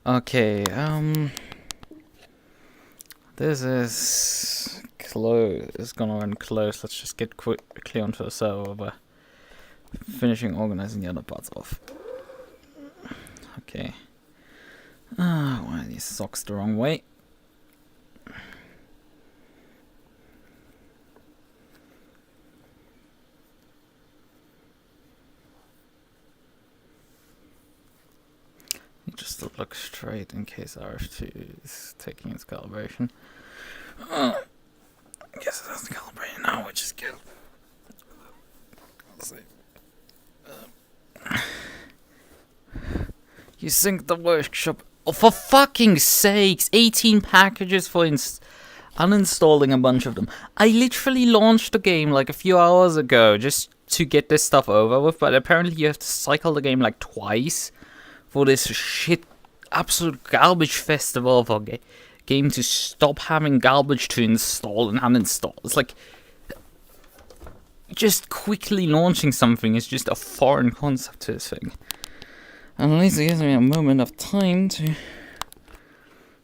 Okay, this is close. It's gonna run close. Let's just get quickly onto the server by finishing organizing the other parts off. Okay. Why are these socks the wrong way? Just to look straight in case rF2 is taking its calibration. I guess it hasn't calibrated now, which is good. Let's see. You sync the workshop. Oh, for fucking sakes! 18 packages for uninstalling a bunch of them. I literally launched the game like a few hours ago just to get this stuff over with, but apparently you have to cycle the game like twice for this shit, absolute garbage festival of a game to stop having garbage to install and uninstall. It's like, just quickly launching something is just a foreign concept to this thing. And at least it gives me a moment of time to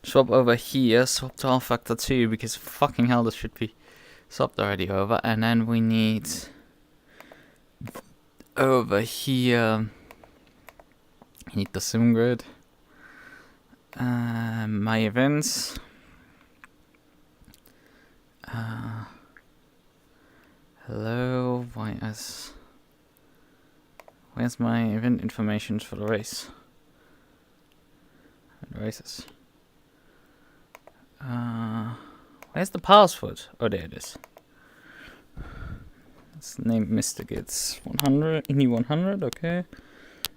swap over here, swap to R-Factor 2, because fucking hell this should be swapped already over. And then we need over here, I need the sim grid, my events, hello, where's my event information for the race? Races. Where's the password? Oh, there it is. Let's name MrGit 100, Indy 100, okay.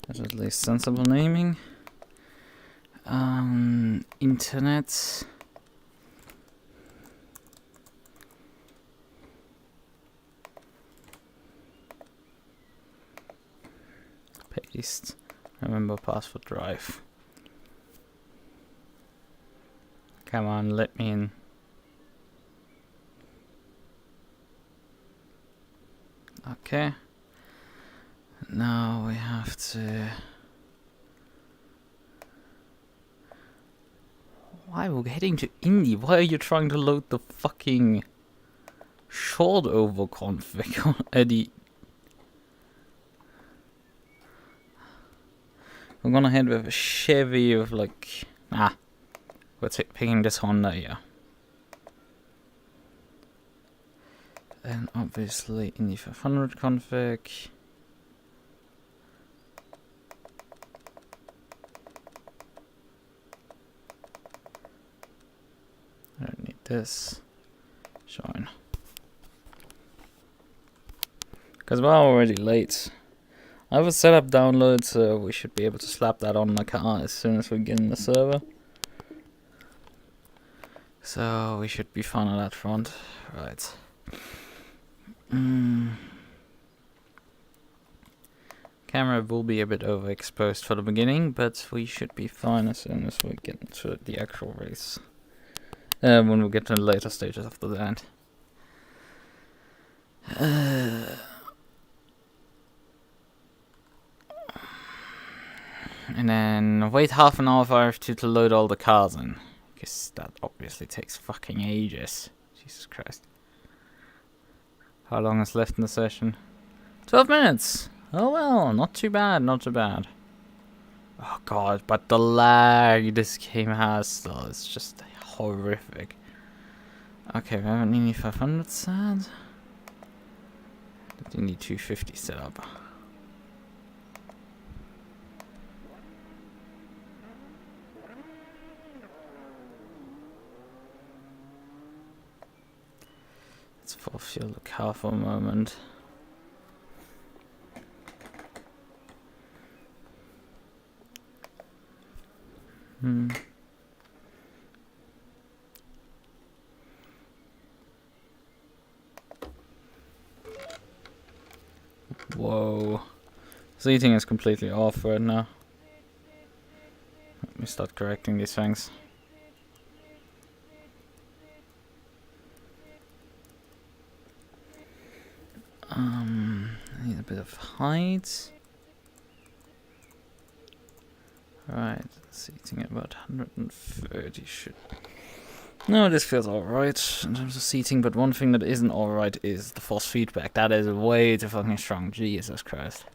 That's at least sensible naming. Internet. Paste. Remember password drive. Come on, let me in. Okay. Now we have to... Why we're heading to Indy? Why are you trying to load the fucking short over config on Eddie? We're gonna head with a Chevy of like... we're picking this Honda here. And obviously Indy 500 config. I don't need this. Join. Because we're already late. I have a setup download, so we should be able to slap that on the car as soon as we get in the server. So we should be fine on that front. Right. Camera will be a bit overexposed for the beginning, but we should be fine as soon as we get into the actual race. When we get to the later stages after that. And then wait half an hour for rF2 to load all the cars in. Because that obviously takes fucking ages. Jesus Christ. How long is left in the session? 12 minutes! Oh well, not too bad, not too bad. Oh god, but the lag this game has still is just horrific. Okay, we have an Indy 500 set. The Indy 250 set up. Let's full fuel the car for a moment. Whoa. Seating is completely off right now. Let me start correcting these things. I need a bit of height. Right, seating at about 130 should... No, this feels alright in terms of seating, but one thing that isn't alright is the force feedback. That is way too fucking strong, Jesus Christ.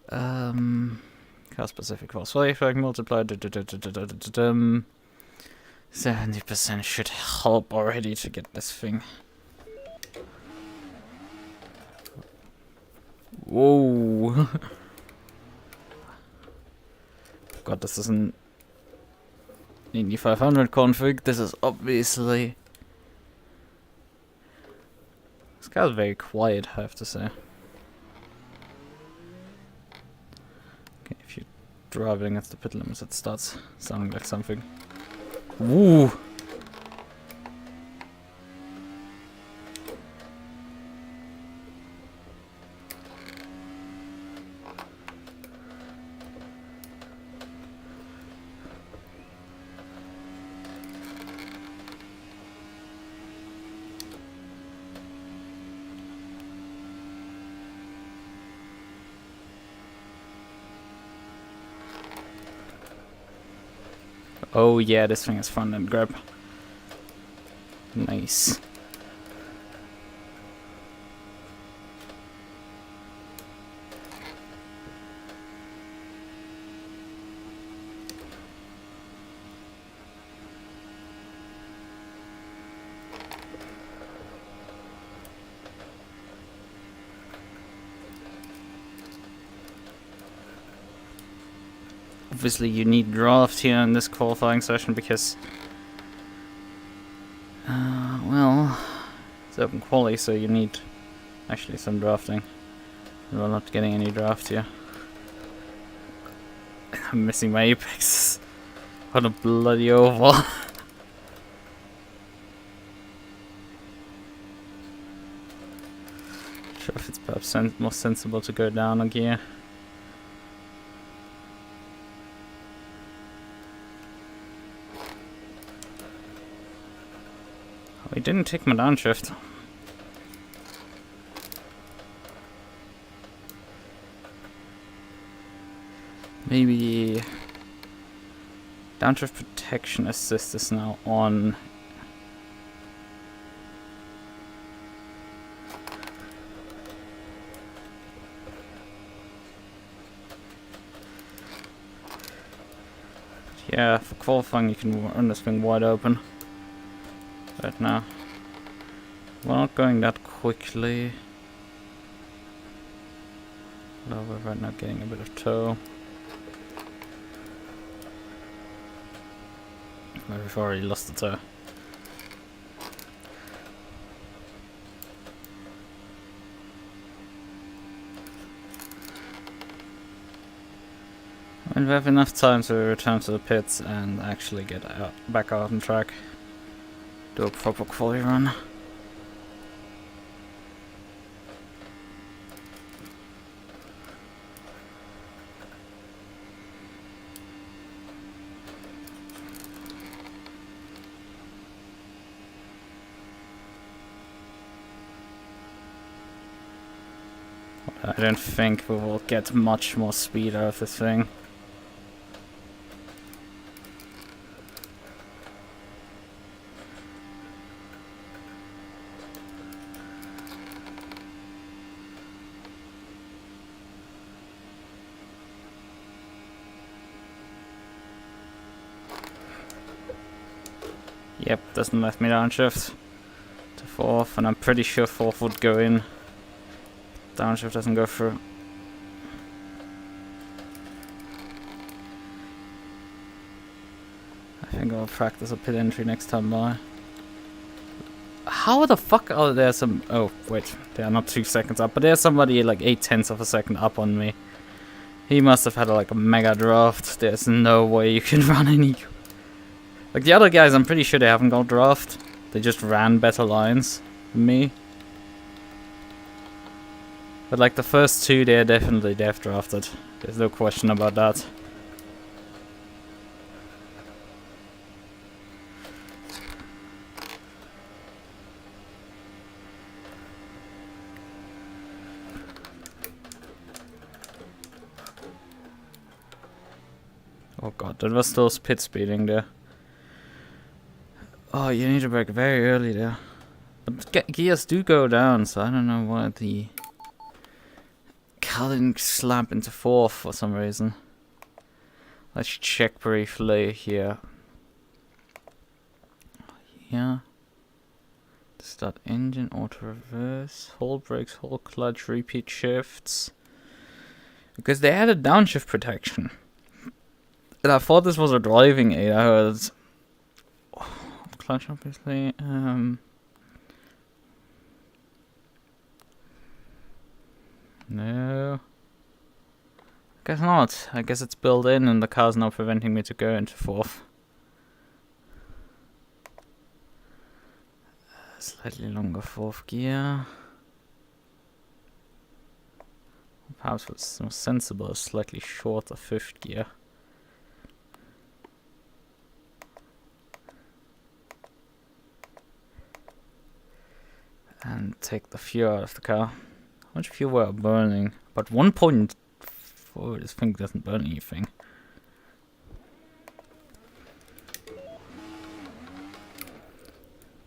Car specific force feedback multiplied. 70% should help already to get this thing. Whoa. God, this isn't Indy 500 config. This is obviously... This car's very quiet, I have to say. Okay, if you're driving against the pit limits, it starts sounding like something. Woo! Oh yeah, this thing is front end grab. Nice. Obviously you need draft here in this qualifying session because well, it's open quali, so you need actually some drafting. We're not getting any draft here. I'm missing my apex. What a bloody oval. Sure if it's perhaps more sensible to go down a gear. Oh, he didn't take my downshift. Maybe downshift protection assist is now on. Yeah, for qualifying you can run this thing wide open. Right now. We're not going that quickly. No, we're right now getting a bit of tow. But we've already lost the tow. And we have enough time to return to the pits and actually get back out on track. Do a proper quality run. I don't think we will get much more speed out of this thing. Yep, doesn't let me downshift to 4th, and I'm pretty sure 4th would go in. Downshift doesn't go through. I think I'll practice a pit entry next time by. How the fuck are there some... Oh, wait, they are not 2 seconds up, but there's somebody like 0.8 of a second up on me. He must have had like a mega draft. There's no way you can run any... Like the other guys, I'm pretty sure they haven't got draft. They just ran better lines than me. But like the first 2, they're definitely dev drafted. There's no question about that. Oh god, that was still pit speeding there. Oh, you need to brake very early there. But gears do go down, so I don't know why the car didn't slap into fourth for some reason. Let's check briefly here. Yeah. Start engine, auto reverse, hold brakes, hold clutch, repeat shifts. Because they added downshift protection. And I thought this was a driving aid. I heard clutch obviously. No. I guess not. I guess it's built in and the car's now preventing me to go into fourth. Slightly longer fourth gear. Perhaps what's more sensible is slightly shorter fifth gear. And take the fuel out of the car. How much fuel were burning? But 1.4, this thing doesn't burn anything.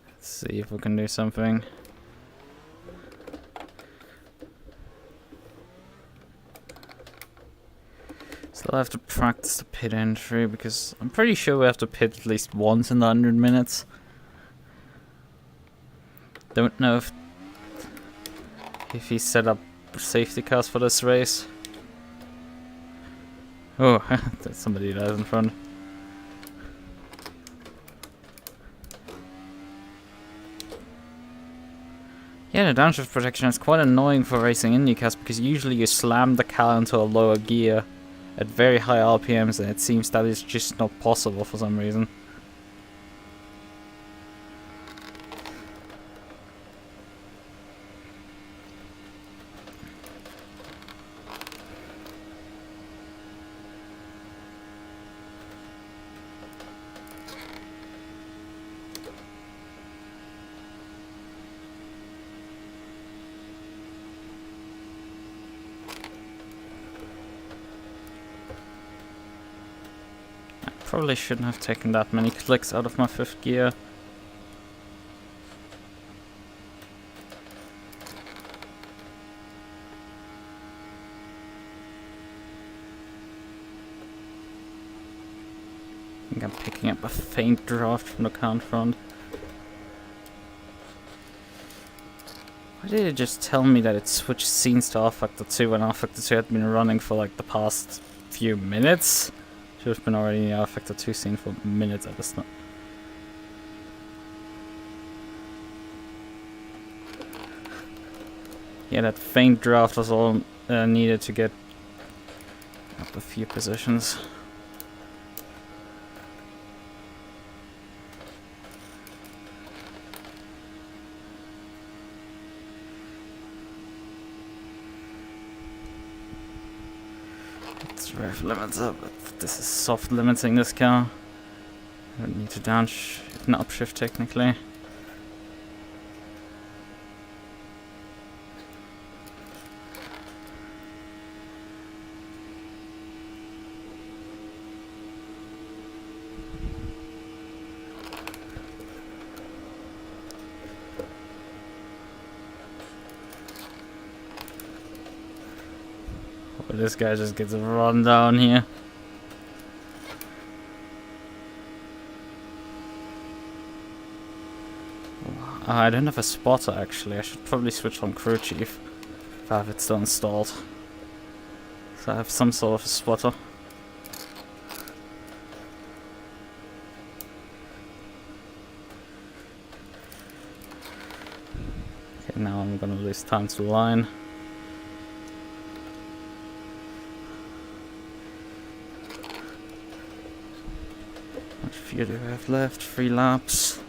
Let's see if we can do something. Still have to practice the pit entry because I'm pretty sure we have to pit at least once in the 100 minutes. Don't know if he set up safety cars for this race. Oh, there's somebody that is in front. Yeah, the downshift protection is quite annoying for racing Indy cars because usually you slam the car into a lower gear at very high RPMs and it seems that is just not possible for some reason. Probably shouldn't have taken that many clicks out of my fifth gear. I think I'm picking up a faint draft from the car in front. Why did it just tell me that it switched scenes to R-Factor 2 when R-Factor 2 had been running for like the past few minutes? Should have been already in the R-Factor 2 scene for minutes at this time. Yeah, that faint draft was all needed to get up a few positions. Let's rev limits up. This is soft limiting this car. I don't need to upshift technically. Oh, this guy just gets run down here. I don't have a spotter actually. I should probably switch on crew chief if I have it still installed. So I have some sort of a spotter. Okay, now I'm gonna lose time to line. How much fuel do I have left? 3 laps.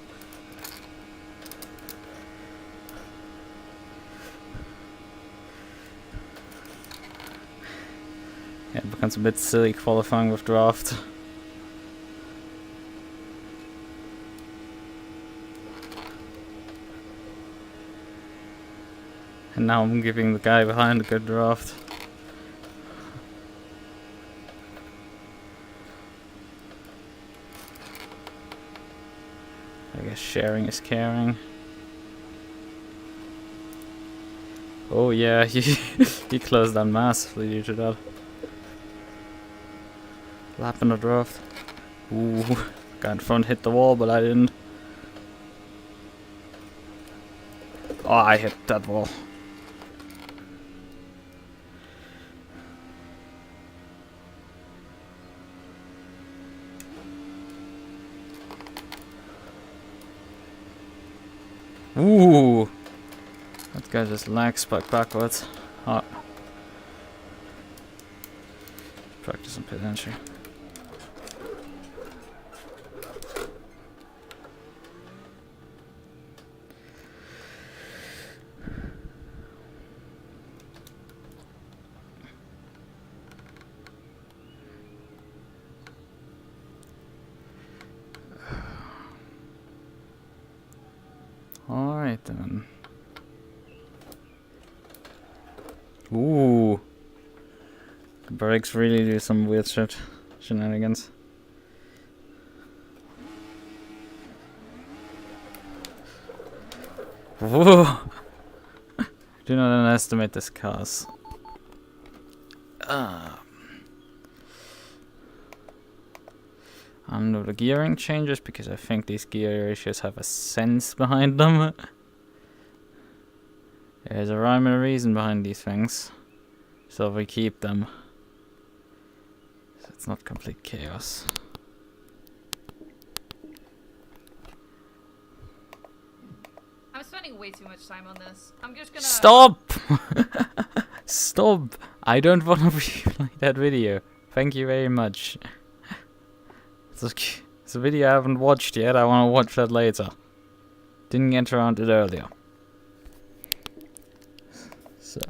Yeah, it becomes a bit silly qualifying with draft. And now I'm giving the guy behind a good draft. I guess sharing is caring. Oh yeah, he closed down massively due to that. Lap in the draft. Ooh, guy in front hit the wall, but I didn't. Oh, I hit that wall. Ooh, that guy just lags backwards. Oh. Practice on pit entry. Alright then. Ooh. The brakes really do some weird shenanigans. Whoa! Do not underestimate this car's. And the gearing changes because I think these gear ratios have a sense behind them. There's a rhyme and a reason behind these things, so we keep them. So it's not complete chaos. I'm spending way too much time on this. I'm just gonna Stop! Stop! I don't want to replay that video. Thank you very much. It's a video I haven't watched yet. I want to watch that later. Didn't get around to it earlier. So,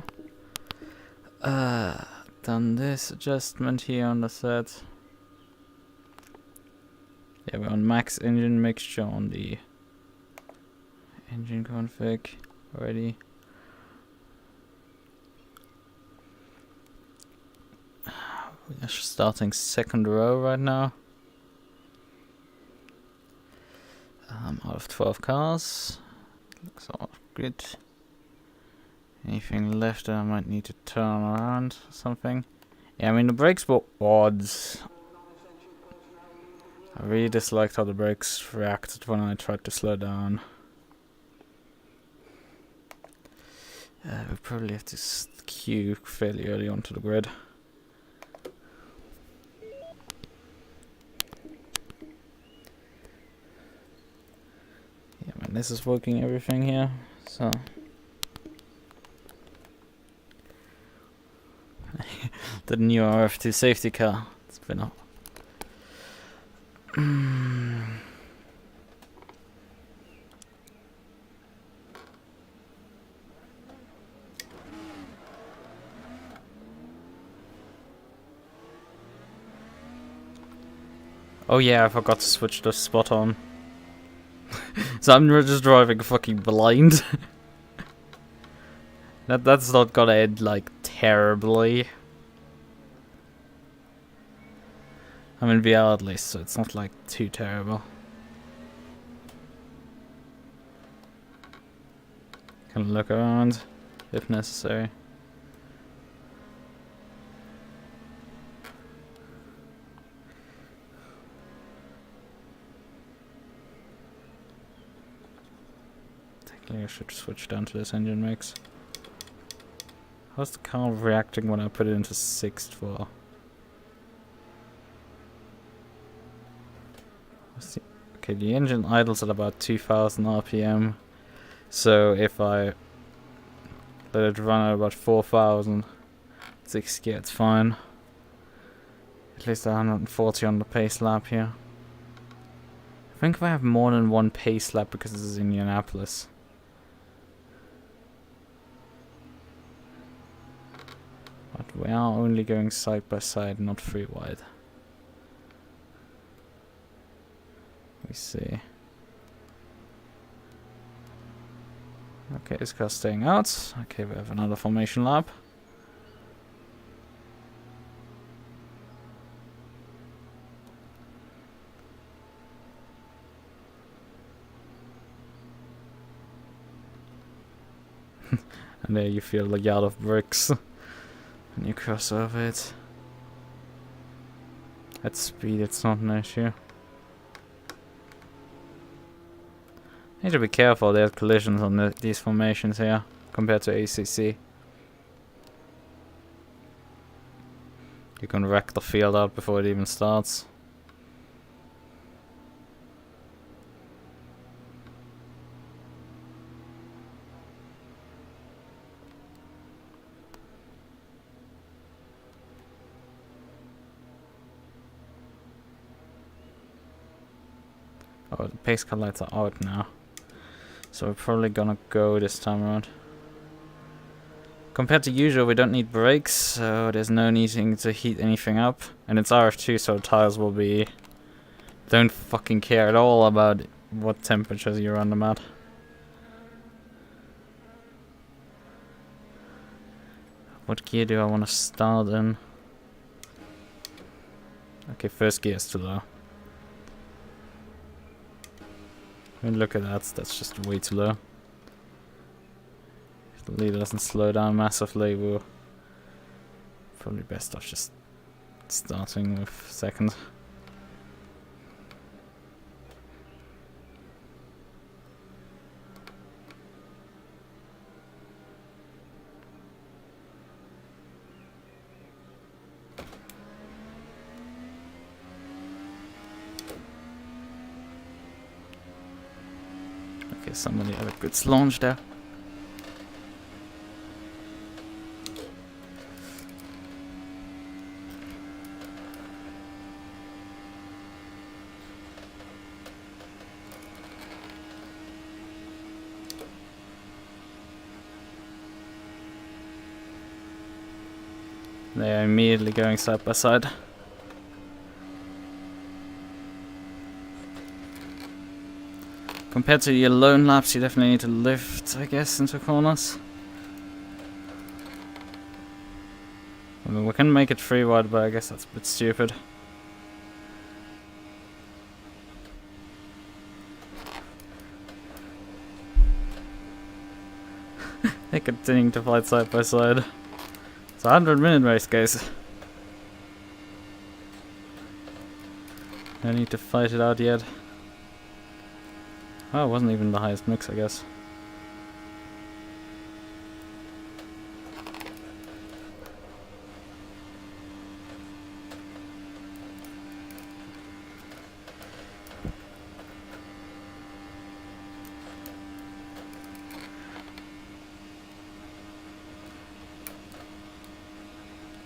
done this adjustment here on the set. Yeah, we're on max engine mixture on the engine config already. We're starting second row right now. Out of 12 cars. Looks all good. Anything left that I might need to turn around or something? Yeah, I mean the brakes were odd. I really disliked how the brakes reacted when I tried to slow down. We probably have to queue fairly early onto the grid. Yeah, man, this is working everything here, so. The new rF2 safety car. It's been up. Oh yeah, I forgot to switch the spot on. So I'm just driving fucking blind. That's not gonna end like terribly. I mean VR at least, so it's not like too terrible. Can look around if necessary. Technically I should switch down to this engine mix. How's the car reacting when I put it into 6th for? Okay, the engine idles at about 2000 RPM. So if I let it run at about 4000, 6 gear, it's fine. At least 140 on the pace lap here. I think if I have more than one pace lap because this is Indianapolis. But we are only going side by side, not free wide. We see. Okay, this car's staying out. Okay, we have another formation lap. And there you feel the yard of bricks when you cross over it. At speed, it's not an issue. Need to be careful, there are collisions on these formations here compared to ACC. You can wreck the field out before it even starts. Oh, the pace car lights are out now. So we're probably gonna go this time around. Compared to usual, we don't need brakes, so there's no needing to heat anything up. And it's rF2, so tires will be... Don't fucking care at all about what temperatures you run them at. What gear do I want to start in? Okay, first gear is too low. I mean, look at that, that's just way too low. If the leader doesn't slow down massively, we'll probably best off just starting with second. Okay, somebody had a good launch there. They are immediately going side by side. Compared to your lone laps, you definitely need to lift, I guess, into corners. I mean, we can make it 3 wide, but I guess that's a bit stupid. They're continuing to fight side by side. It's a 100-minute race, guys. No need to fight it out yet. Oh, it wasn't even the highest mix, I guess.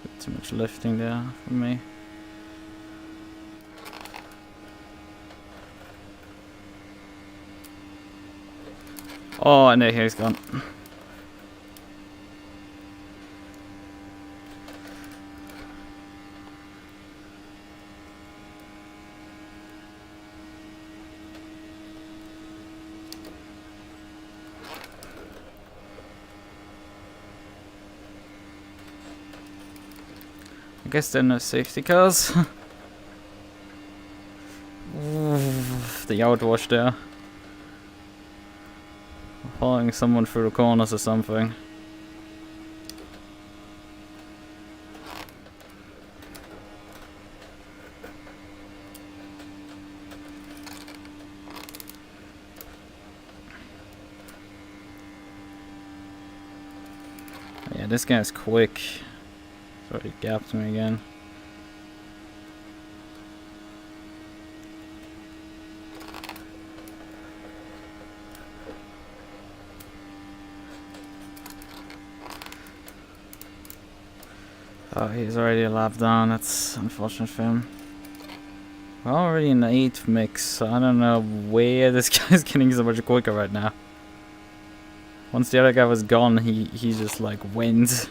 Bit too much lifting there for me. Oh, and there he's gone. I guess there are no safety cars. The outwash there. Following someone through the corners or something. Yeah, this guy's quick. Sorry, he gapped me again. Oh, he's already a lap down, that's unfortunate for him. We're already in the 8th mix, so I don't know where this guy's getting so much quicker right now. Once the other guy was gone, he just like went.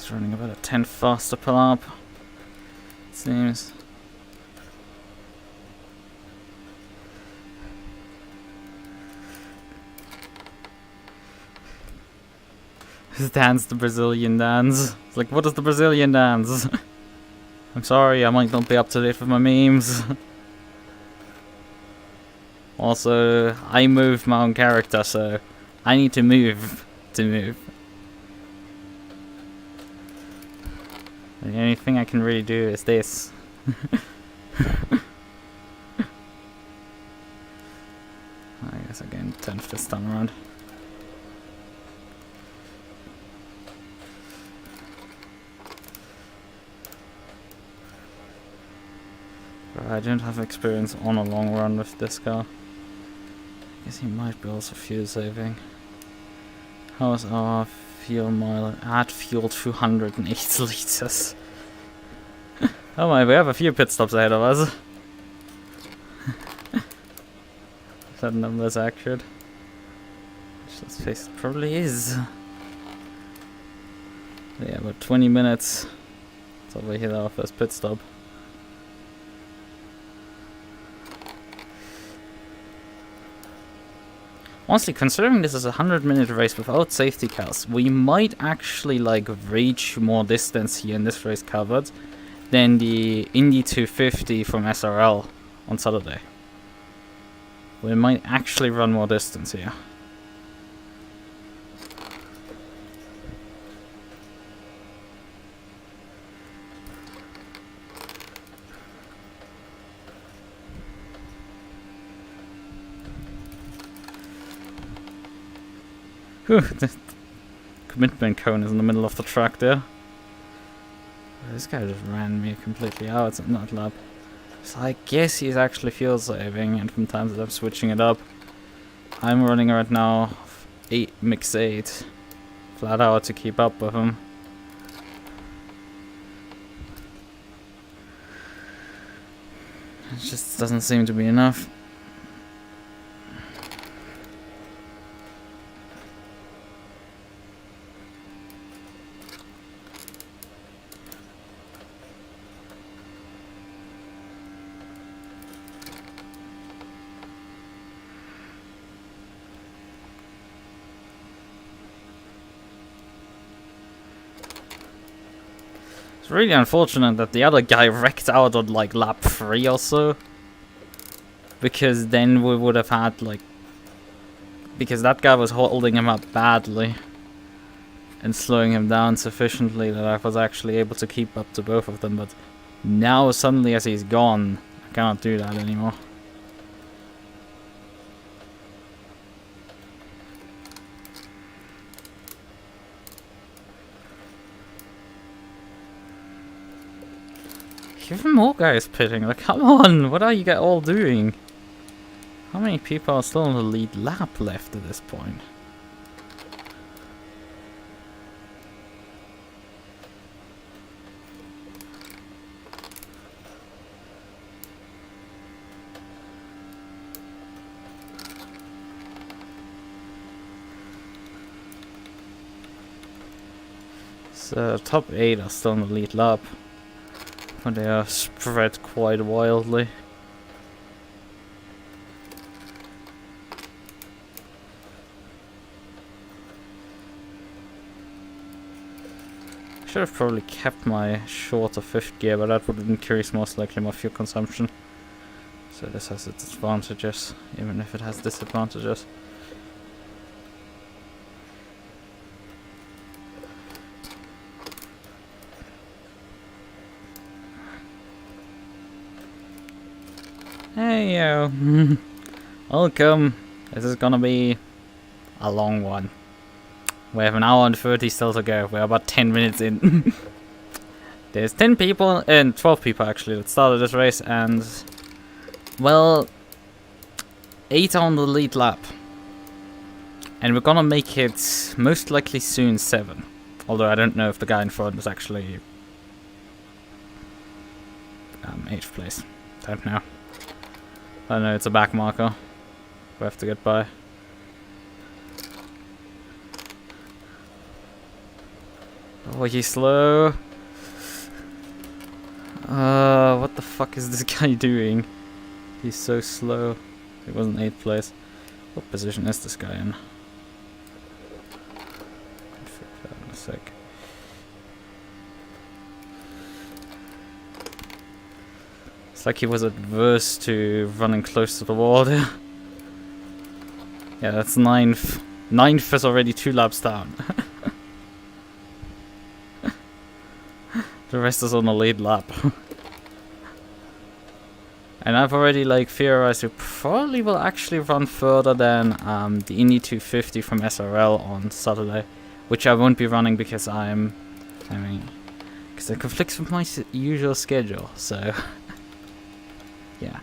It's running about a 10 faster per lap, it seems. His dance, the Brazilian dance. It's like, what is the Brazilian dance? I'm sorry, I might not be up to date with my memes. Also, I move my own character, so I need to move to move. The only thing I can really do is this. I guess I gained 10th this time around. I don't have experience on a long run with this car. I guess he might be also fuel saving. How is our fuel mileage? Add fuel 208 liters. Oh my, we have a few pit stops ahead of us. If that number is accurate. Which, let's face it, probably is. Yeah, about 20 minutes until we hit our first pit stop. Honestly, considering this is a 100-minute race without safety cars, we might actually like reach more distance here in this race covered than the Indy 250 from SRL on Saturday. We might actually run more distance here. Whew, the commitment cone is in the middle of the track there. This guy just ran me completely out in that lap. So I guess he's actually fuel saving, and from time to time switching it up. I'm running right now 8 mix 8 flat out to keep up with him. It just doesn't seem to be enough. It's really unfortunate that the other guy wrecked out on like lap 3 or so. Because then we would have had like... Because that guy was holding him up badly. And slowing him down sufficiently that I was actually able to keep up to both of them. But now suddenly as he's gone, I cannot do that anymore. Even more guys pitting, like come on, what are you guys all doing? How many people are still on the lead lap left at this point? So top 8 are still on the lead lap. But they are spread quite wildly. Should have probably kept my shorter 5th gear, but that would increase most likely my fuel consumption. So this has its advantages, even if it has disadvantages. Hey yo, welcome. This is gonna be a long one. We have an hour and 30 still to go. We're about 10 minutes in. There's 10 people, and 12 people actually that started this race, and well, 8 are on the lead lap. And we're gonna make it most likely soon 7. Although I don't know if the guy in front is actually 8th place. Don't know. I know it's a back marker. We have to get by. Oh, he's slow. What the fuck is this guy doing? He's so slow. He was in 8th place. What position is this guy in? I'll figure that in a sec. It's like he was adverse to running close to the wall there. Yeah, that's 9th. 9th is already 2 laps down. The rest is on the lead lap. And I've already like theorized we probably will actually run further than the Indy 250 from SRL on Saturday, which I won't be running because because it conflicts with my usual schedule. So yeah,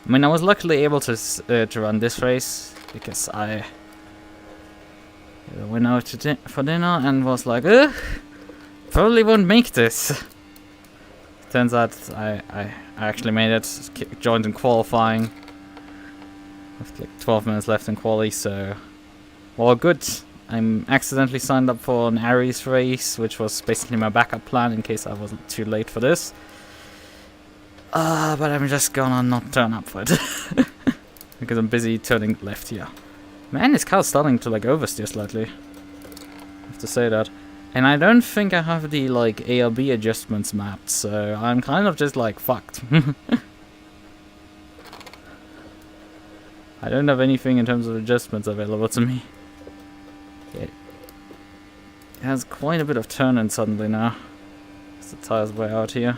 I mean I was luckily able to run this race because I went out for dinner and was like, ugh, probably won't make this. Turns out I actually made it, joined in qualifying with like 12 minutes left in Qualy, so well good. I'm accidentally signed up for an Aries race, which was basically my backup plan in case I wasn't too late for this. But I'm just gonna not turn up for it because I'm busy turning left here. Man, this car's starting to like oversteer slightly. I have to say that. And I don't think I have the like ARB adjustments mapped, so I'm kind of just like fucked. I don't have anything in terms of adjustments available to me. It has quite a bit of turn-in suddenly now. The tire's way out here.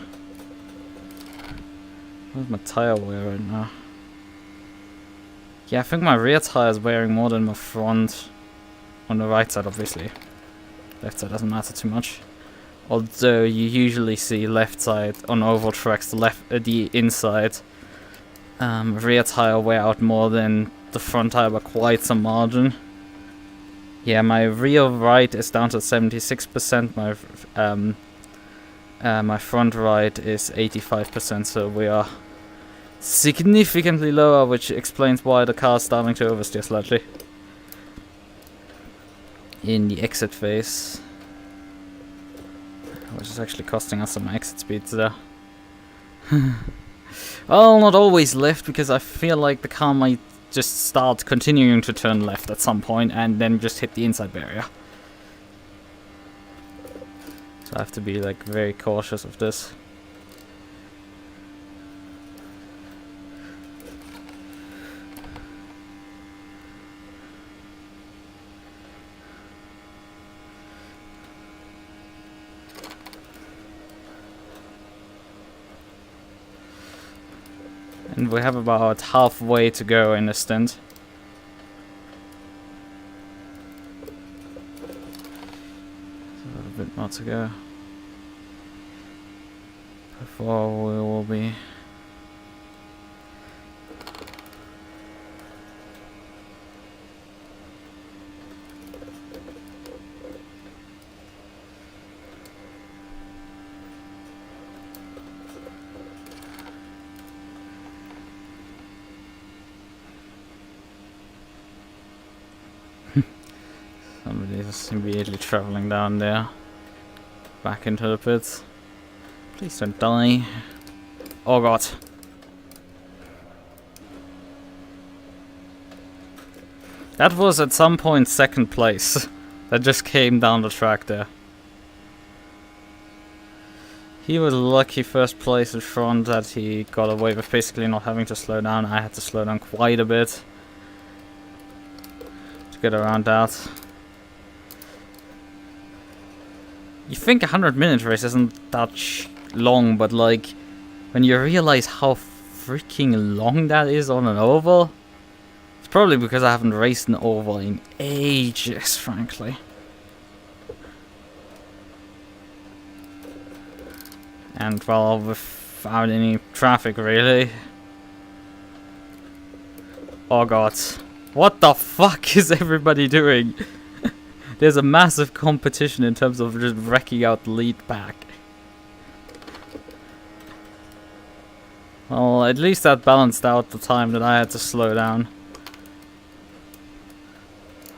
Where's my tire wear right now? Yeah, I think my rear tire is wearing more than my front. On the right side, obviously. Left side doesn't matter too much. Although you usually see left side on oval tracks, the inside rear tire wear out more than the front tire by quite some margin. Yeah, my rear right is down to 76%. My front right is 85%. So we are significantly lower, which explains why the car is starting to oversteer slightly in the exit phase, which is actually costing us some exit speeds there. Well, not always left, because I feel like the car might just start continuing to turn left at some point and then just hit the inside barrier. So I have to be like very cautious of this. And we have about halfway to go in the stint. A little bit more to go before we will be somebody is immediately traveling down there, back into the pits. Please don't die. Oh god. That was at some point second place. That just came down the track there. He was lucky first place in front that he got away with basically not having to slow down. I had to slow down quite a bit to get around that. You think a 100-minute race isn't that long, but like when you realize how freaking long that is on an oval, it's probably because I haven't raced an oval in ages, frankly. And well, without any traffic really. Oh god. What the fuck is everybody doing? There's a massive competition in terms of just wrecking out the lead pack. Well, at least that balanced out the time that I had to slow down.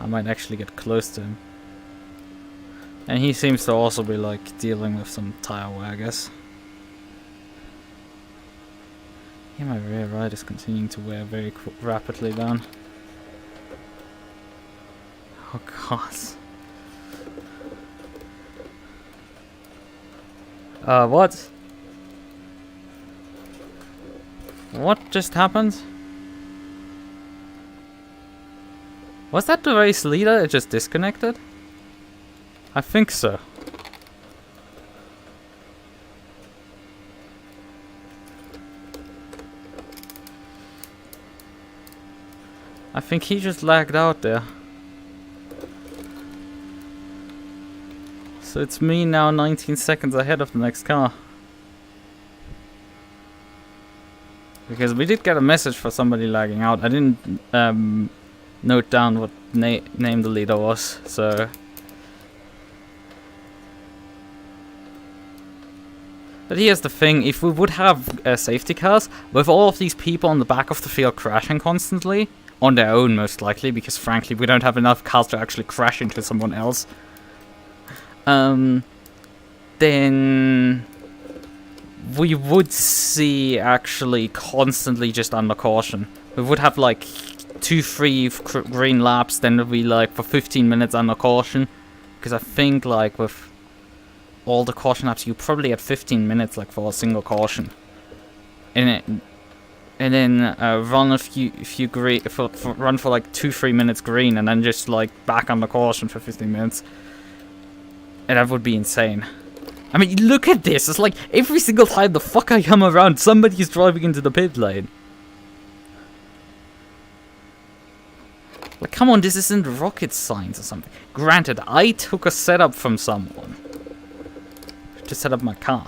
I might actually get close to him. And he seems to also be like dealing with some tire wear, I guess. Yeah, my rear right is continuing to wear very rapidly down. Oh god. What? What just happened? Was that the race leader? It just disconnected? I think so. I think he just lagged out there. So it's me now 19 seconds ahead of the next car. Because we did get a message for somebody lagging out. I didn't note down what name the leader was, so... But here's the thing, if we would have safety cars, with all of these people on the back of the field crashing constantly, on their own most likely, because frankly we don't have enough cars to actually crash into someone else, then we would see actually constantly just under caution. We would have like 2-3 green laps, then it'll be like for 15 minutes under caution, because I think like with all the caution laps you probably had 15 minutes like for a single caution, and then run a few green run for like 2-3 minutes green, and then just like back under caution for 15 minutes. And that would be insane. I mean, look at this. It's like every single time the fuck I come around, somebody's driving into the pit lane. Like, come on, this isn't rocket science or something. Granted, I took a setup from someone to set up my car.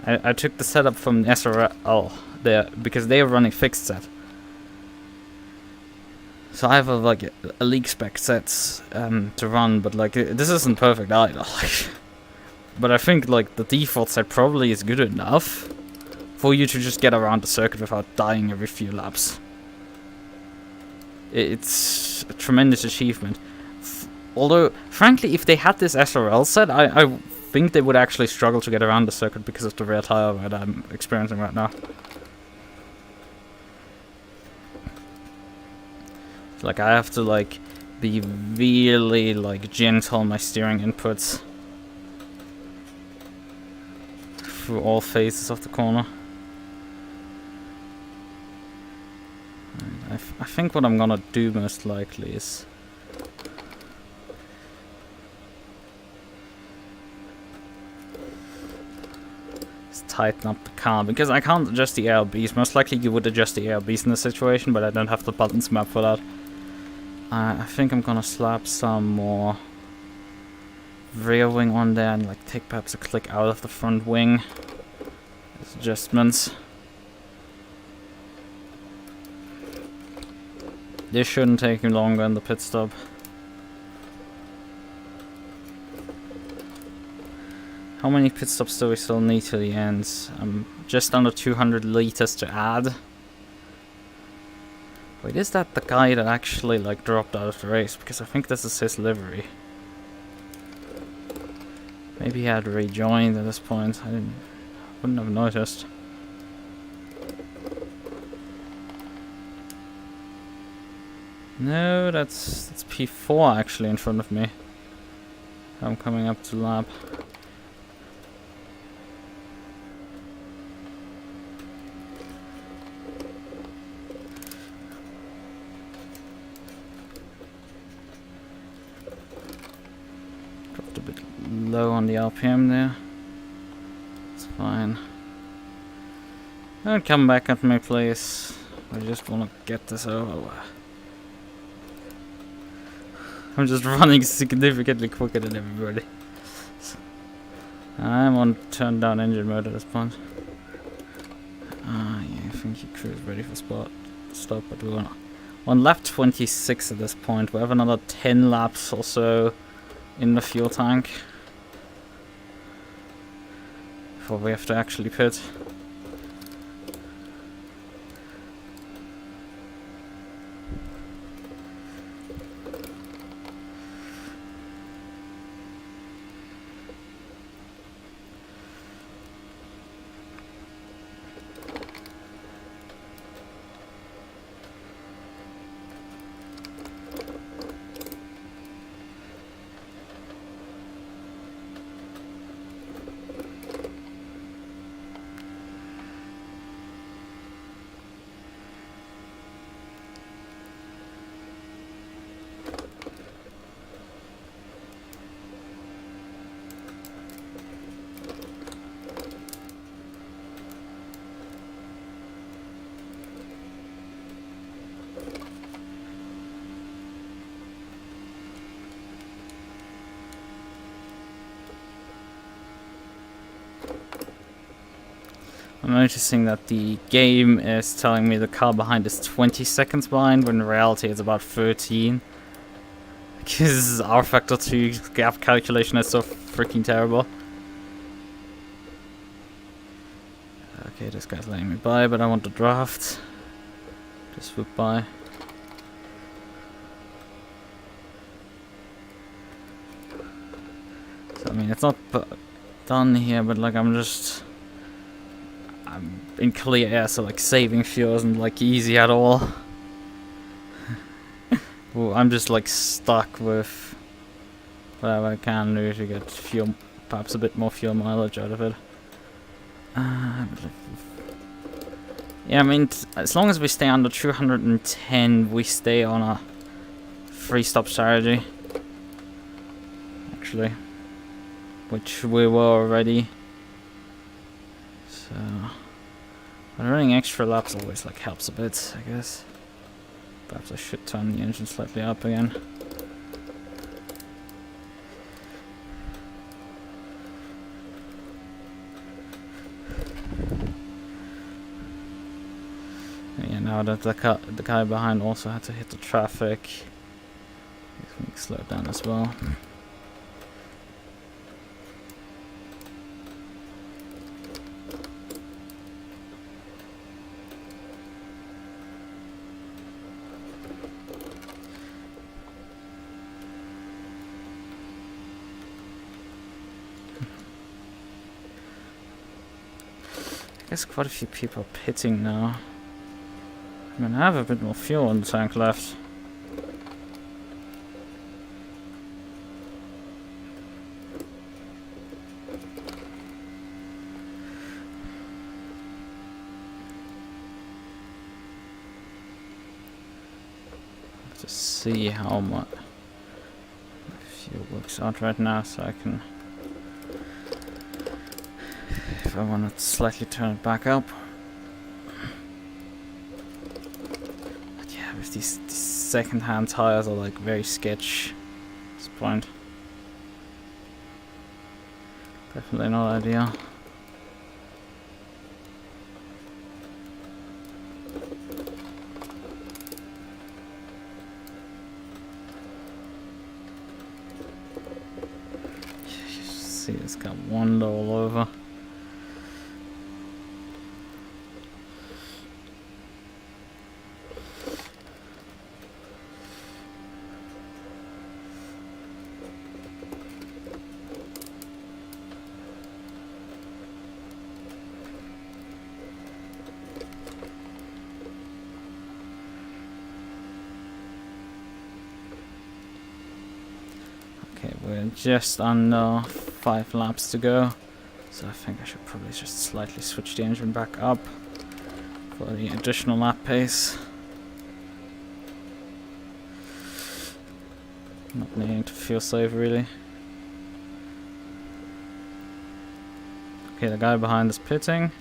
I took the setup from SRL there because they are running fixed set. So I have a league spec sets to run, but like this isn't perfect either. But I think like the default set probably is good enough for you to just get around the circuit without dying every few laps. It's a tremendous achievement. Although, frankly, if they had this SRL set, I think they would actually struggle to get around the circuit because of the rear tire wear that I'm experiencing right now. Like, I have to, like, be really, like, gentle on my steering inputs through all phases of the corner. And I think what I'm gonna do most likely is tighten up the car, because I can't adjust the ALBs. Most likely you would adjust the ALBs in this situation, but I don't have the buttons mapped for that. I think I'm gonna slap some more rear wing on there and like take perhaps a click out of the front wing as adjustments. This shouldn't take me longer in the pit stop. How many pit stops do we still need to the end? Just under 200 liters to add. Wait, is that the guy that actually like dropped out of the race? Because I think this is his livery. Maybe he had rejoined at this point. Wouldn't have noticed. No, that's P4 actually in front of me. I'm coming up to lap. Dropped a bit low on the RPM there. It's fine. I'll come back at my place. I just want to get this over. I'm just running significantly quicker than everybody. I'm on turned down engine mode at this point. Yeah, I think your crew is ready for stop, but we're on lap 26 at this point. We have another 10 laps or so in the fuel tank before we have to actually pit. I'm noticing that the game is telling me the car behind is 20 seconds behind, when in reality it's about 13. Because our factor 2 gap calculation is so freaking terrible. Okay, this guy's letting me by, but I want the draft. Just swoop by. So, I mean, it's not done here, but like I'm in clear air, so like saving fuel isn't like easy at all. Well, I'm just like stuck with whatever I can do to get fuel, perhaps a bit more fuel mileage out of it. Yeah, I mean, as long as we stay under 210, we stay on a 3-stop strategy. Actually, which we were already. So, but running extra laps always like helps a bit, I guess. Perhaps I should turn the engine slightly up again. Yeah, now that the guy behind also had to hit the traffic, he's going to slow down as well. I guess quite a few people are pitting now. I mean, I have a bit more fuel in the tank left. To see how much fuel works out right now, so I can, if I want to slightly turn it back up. But yeah, with these second-hand tires are like very sketch at this point. Definitely not ideal. See, it's got one all over. Okay, we're just under 5 laps to go, so I think I should probably just slightly switch the engine back up for the additional lap pace. Not needing to fuel save really. Okay, the guy behind is pitting.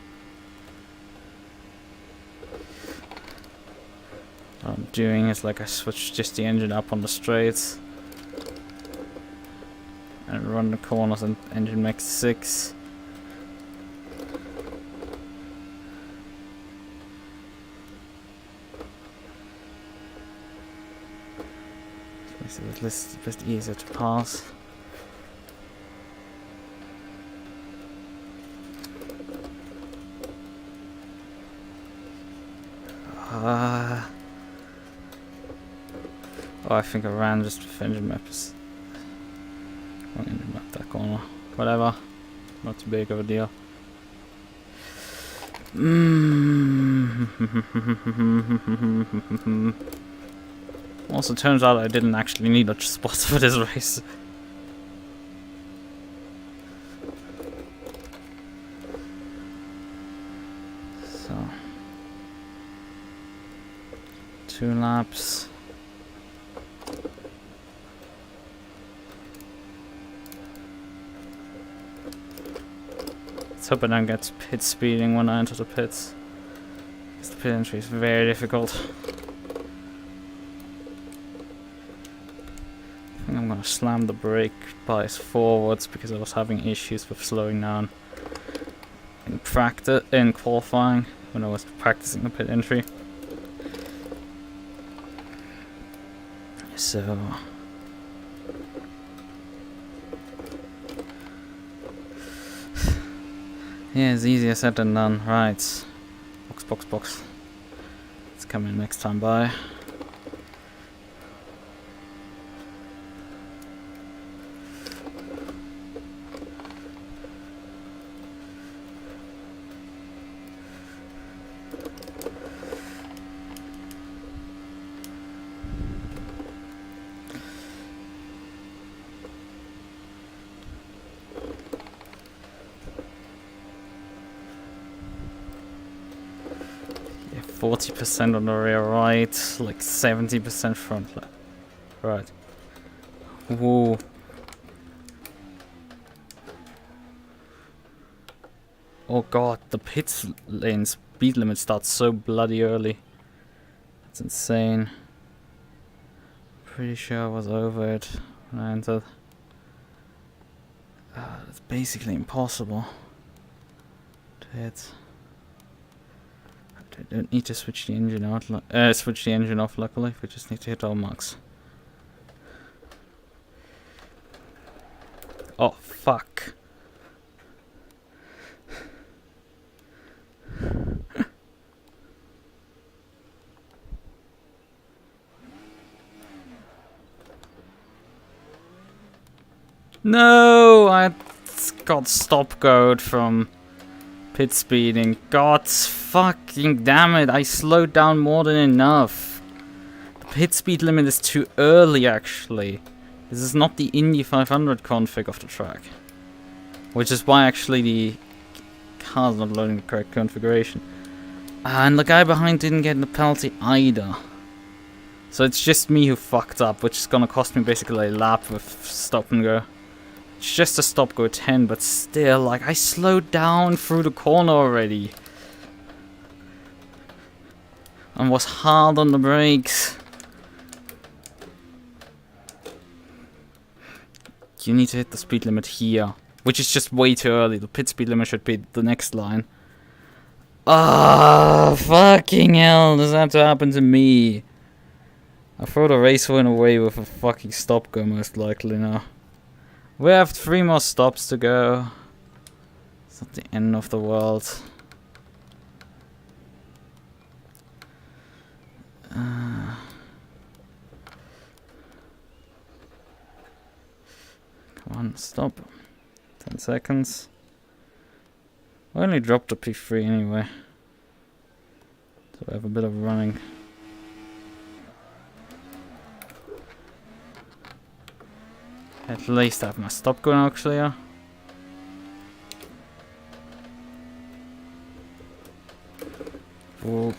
What I'm doing is like I switch just the engine up on the straights and run the corners and engine max 6. Makes it a bit easier to pass. Oh, I think I ran just with engine maps. Wrong engine map that corner. Whatever. Not too big of a deal. Also, turns out I didn't actually need a spot for this race. So, 2 laps. Let's hope I don't get pit speeding when I enter the pits, because the pit entry is very difficult. I think I'm gonna slam the brake bias forwards because I was having issues with slowing down in cracked it in qualifying when I was practicing the pit entry. So yeah, it's easier said than done. Right. Box. It's coming next time by. Yeah, 40% on the rear right, like 70% front left. Right. Whoa. Oh god, the pit lane speed limit starts so bloody early. That's insane. Pretty sure I was over it when I entered. It's basically impossible to hit. I don't need to switch the engine out. Switch the engine off. Luckily, we just need to hit all marks. Oh fuck! No, I got stop go'd from pit speeding. God fucking damn it, I slowed down more than enough. The pit speed limit is too early actually. This is not the Indy 500 config of the track. Which is why actually the car's not loading the correct configuration. And the guy behind didn't get the penalty either. So it's just me who fucked up, which is gonna cost me basically a lap with stop and go. It's just a stop go 10, but still, like, I slowed down through the corner already. And was hard on the brakes. You need to hit the speed limit here, which is just way too early. The pit speed limit should be the next line. Ah, fucking hell, does that have to happen to me? I throw the race win away with a fucking stop go most likely now. We have 3 more stops to go. It's not the end of the world. Come on, stop. 10 seconds. I only dropped to P3 anyway. So I have a bit of running. At least I have my stop going out clear. Whoa.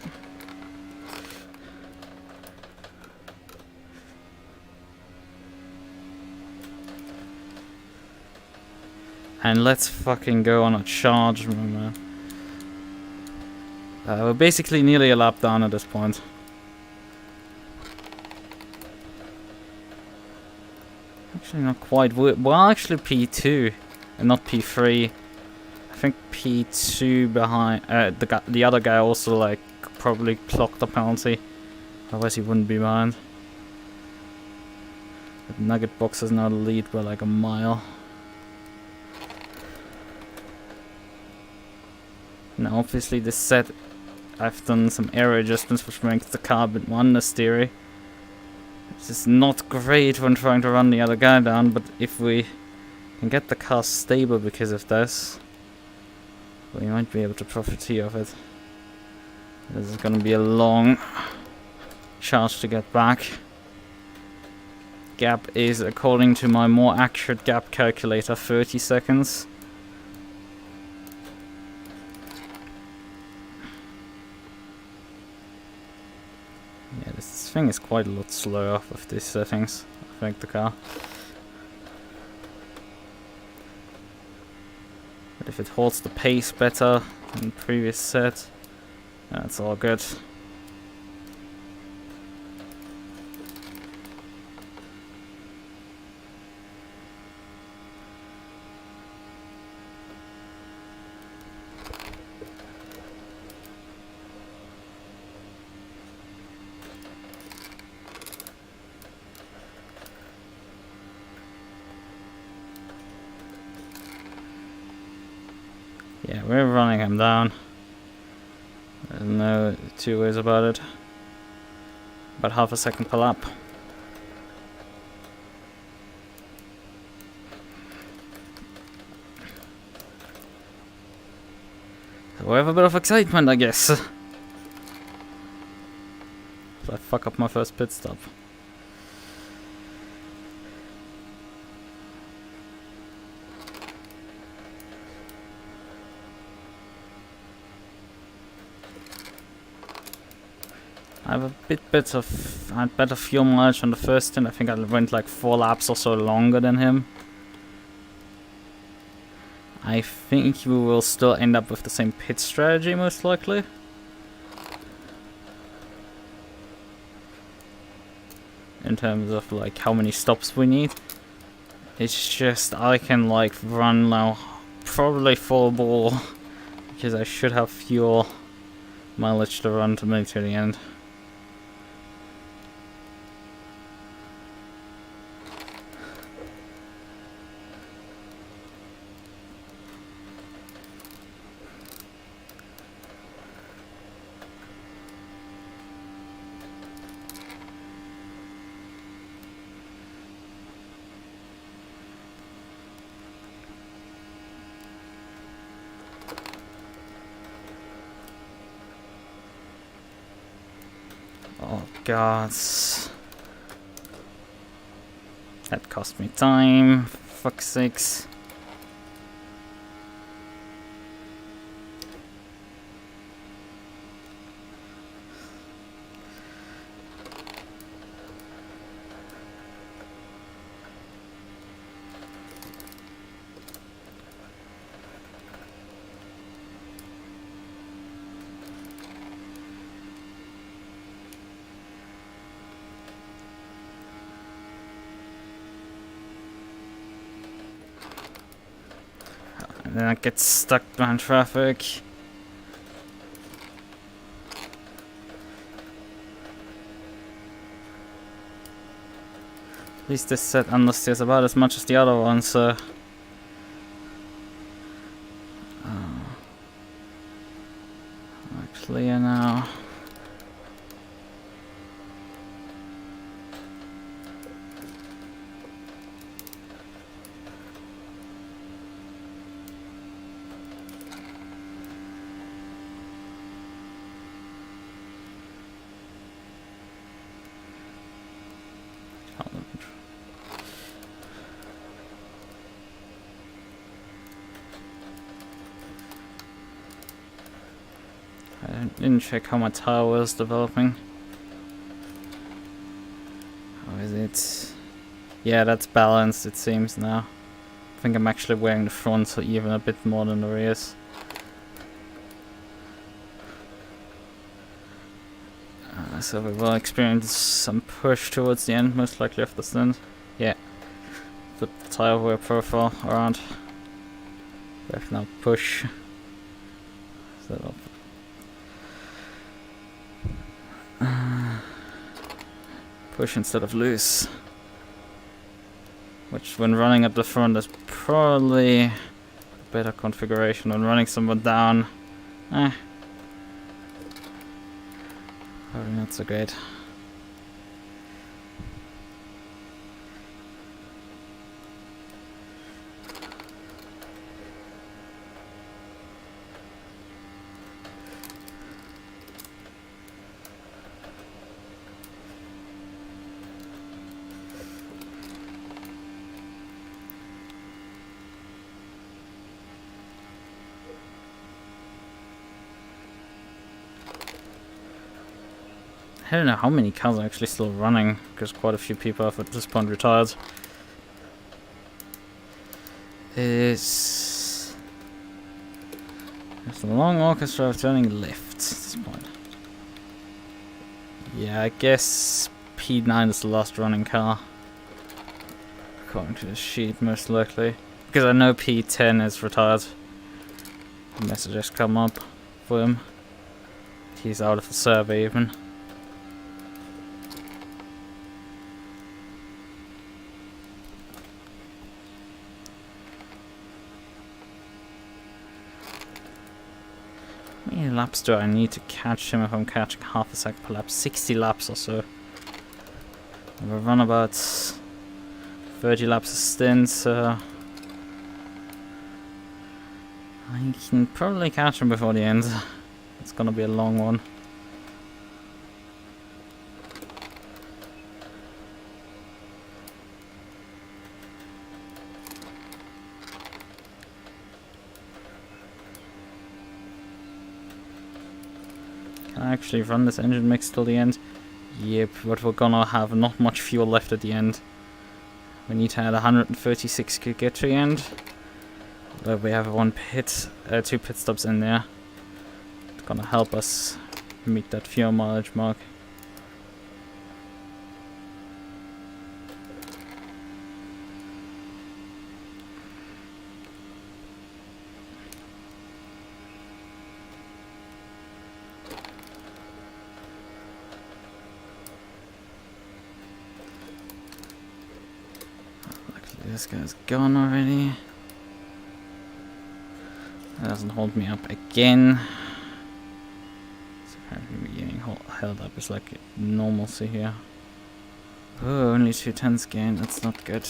And let's fucking go on a charge, man. We're basically nearly a lap down at this point. Actually, not quite. We're actually P2 and not P3. I think P2 behind. The other guy also like probably clocked the penalty. Otherwise, he wouldn't be behind. The Nugget box is now the lead by like a mile. Now, obviously, this set I've done some aero adjustments, which makes the car a bit more understeery. This is not great when trying to run the other guy down, but if we can get the car stable because of this, we might be able to profiteer of it. This is going to be a long charge to get back. Gap is, according to my more accurate gap calculator, 30 seconds. Yeah, this thing is quite a lot slower with these settings, I think, the car. But if it holds the pace better than the previous set, that's all good. Yeah, we're running him down. There's no two ways about it. About half a second per lap. So we have a bit of excitement, I guess. So I fuck up my first pit stop. I have a bit of I had better fuel mileage on the first stint. I think I went like 4 laps or so longer than him. I think we will still end up with the same pit strategy most likely. In terms of like how many stops we need. It's just I can like run now probably full ball because I should have fuel mileage to run to make to the end. Oh god. That cost me time, for fuck's sakes. And then I get stuck behind traffic. At least this set understeers about as much as the other one, so... clear now. I didn't check how my tire was developing. How is it? Yeah, that's balanced it seems now. I think I'm actually wearing the front so even a bit more than the rears. So we will experience some push towards the end, most likely of the stint. Yeah. Flip the tire wear profile around. We have now push. Set up. Push instead of loose. Which when running up the front is probably a better configuration than running someone down. Probably not so great. I don't know how many cars are actually still running, because quite a few people have at this point retired. It's a long orchestra of turning left at this point. Yeah, I guess P9 is the last running car. According to the sheet, most likely. Because I know P10 is retired. The messages come up for him. He's out of the survey even. How many laps do I need to catch him if I'm catching half a sec per lap? 60 laps or so. We'll run about 30 laps a stint, so I can probably catch him before the end. It's gonna be a long one. Can I actually run this engine mix till the end? Yep, but we're gonna have not much fuel left at the end. We need to add 136 to get to the end. But we have two pit stops in there. It's gonna help us meet that fuel mileage mark. This guy's gone already. That doesn't hold me up again. So apparently we're getting held up is like normalcy here. Oh, only 2/10 gain. That's not good.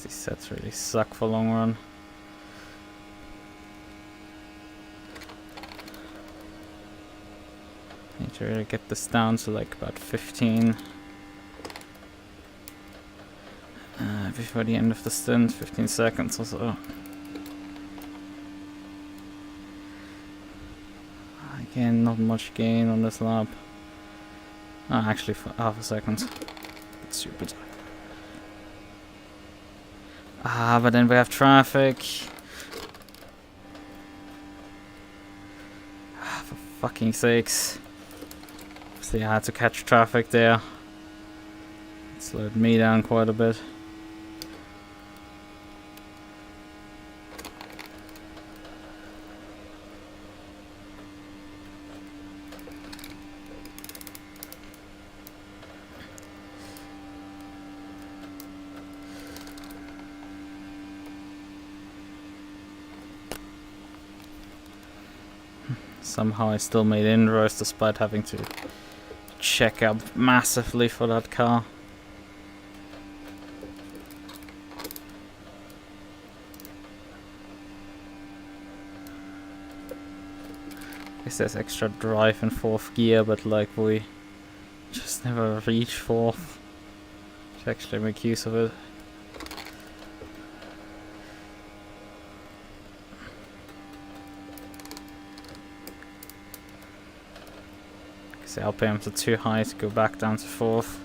These sets really suck for long run. Need to really get this down to like about 15 before the end of the stint, 15 seconds or so. Again, not much gain on this lap. Actually, for half a second. That's stupid. But then we have traffic. For fucking sakes. Obviously I had to catch traffic there. It slowed me down quite a bit. Somehow I still made inroads despite having to check up massively for that car. Guess there's extra drive in 4th gear, but like we just never reach 4th to actually make use of it. The RPMs are too high to go back down to 4th.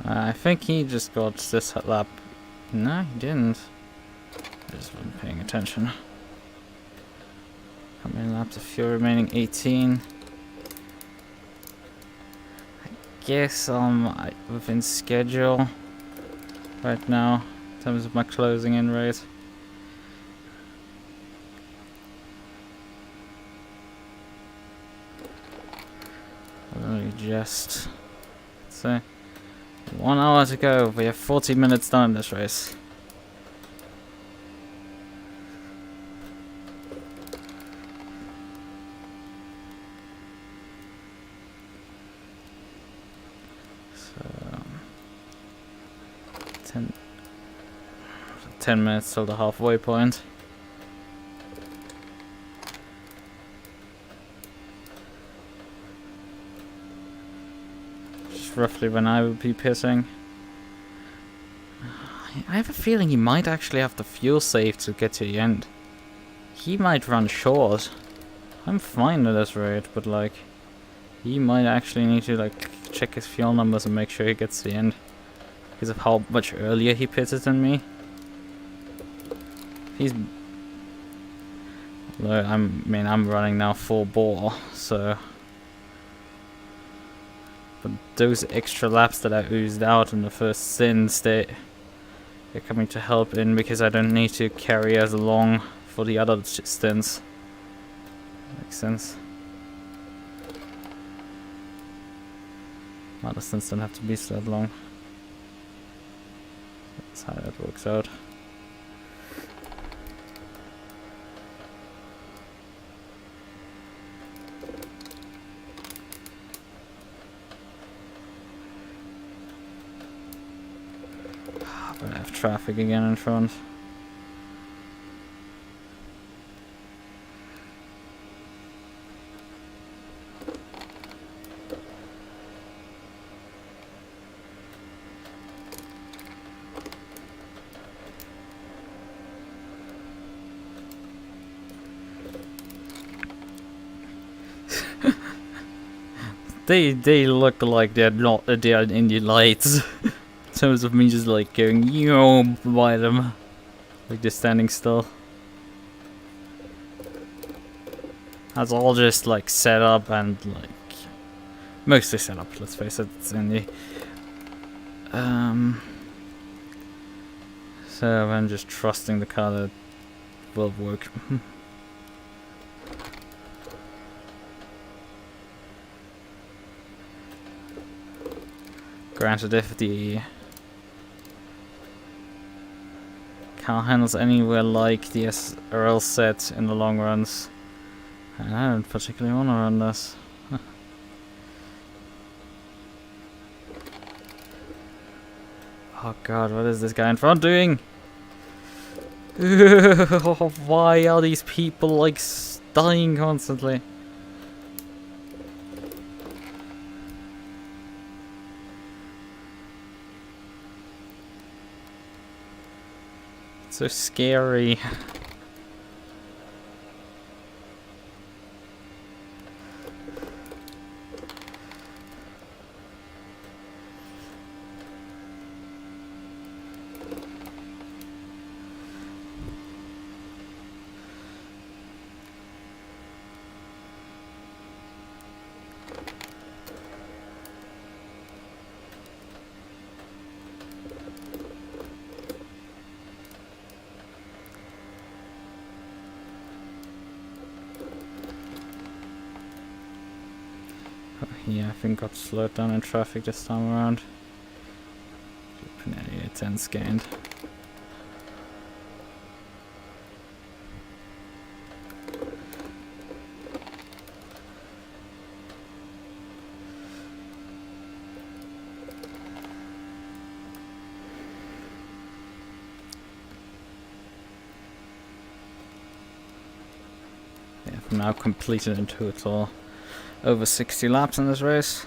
I think he just got this lap. No, he didn't. I just wasn't paying attention. How many laps of fuel remaining? 18. guess I'm within schedule right now in terms of my closing in rate. Only just, let's say, 1 hour to go. We have 40 minutes done in this race. So 10 minutes till the halfway point. Roughly when I would be pissing. I have a feeling he might actually have the fuel save to get to the end. He might run short. I'm fine at this rate, but like, he might actually need to like check his fuel numbers and make sure he gets to the end because of how much earlier he pitted than me. He's, well, I'm running now full bore, so. But those extra laps that I oozed out in the first stints, they're coming to help in because I don't need to carry as long for the other stints. Makes sense. Other stints don't have to be so long. That's how that works out. But I have traffic again in front. They look like they're not they're Indy lights. In terms of me just like going yo by them, like just standing still. That's all just like set up and like mostly set up. Let's face it, it's Indy. So I'm just trusting the car that will work. Granted, if the car handles anywhere like the SRL set in the long runs, I don't particularly want to run this. Oh god, what is this guy in front doing? Why are these people like dying constantly? So scary. Yeah, I think got slowed down in traffic this time around. Nearly a 10 scanned. Yeah, I've now completed in total over 60 laps in this race.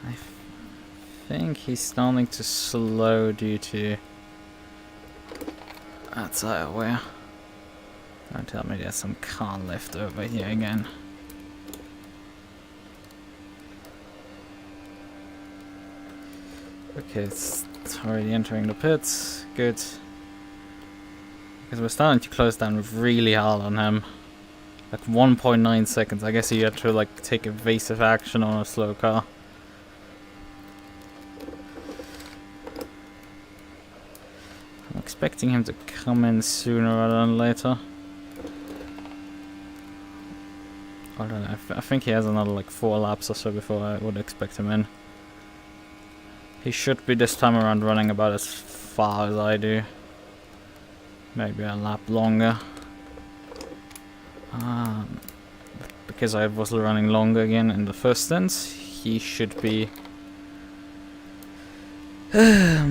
I think he's starting to slow due to that tire wear. Don't tell me there's some car left over here again. Okay, it's already entering the pits. Good. Because we're starting to close down really hard on him. Like 1.9 seconds. I guess he had to like take evasive action on a slow car. I'm expecting him to come in sooner rather than later. I don't know. I think he has another like 4 laps or so before I would expect him in. He should be this time around running about as far as I do. Maybe a lap longer. Because I was running longer again in the first stint, he should be... yeah,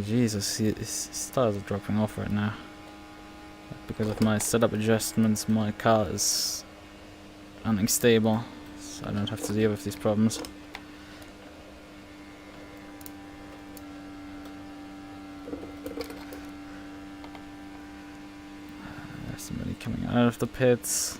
Jesus, his tires are dropping off right now. Because of my setup adjustments, my car is unstable, so I don't have to deal with these problems. There's somebody coming out of the pits.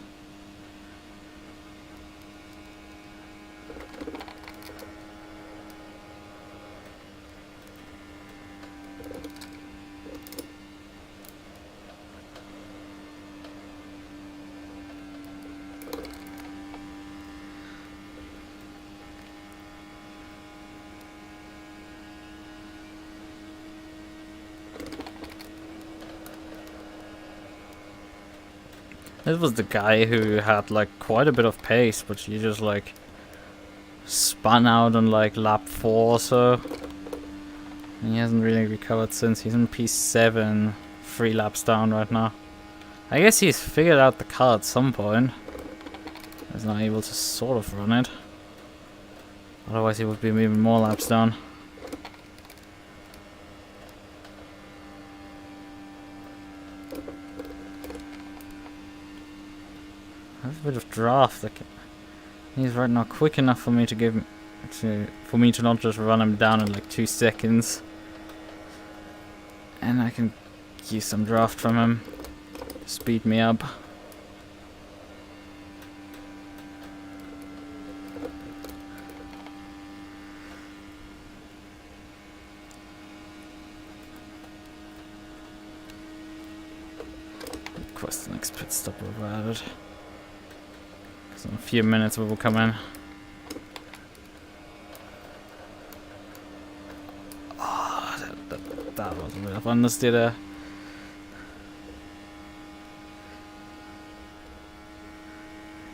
This was the guy who had like quite a bit of pace, but he just like spun out on like lap 4 or so. And he hasn't really recovered since. He's in P7, 3 laps down right now. I guess he's figured out the car at some point. He's not able to sort of run it. Otherwise he would be even more laps down. I have a bit of draft. Like, he's right now quick enough for me to for me to not just run him down in like 2 seconds, and I can use some draft from him to speed me up. Of course, the next pit stop provided. So in a few minutes we will come in. Oh, that was a bit of understeer there.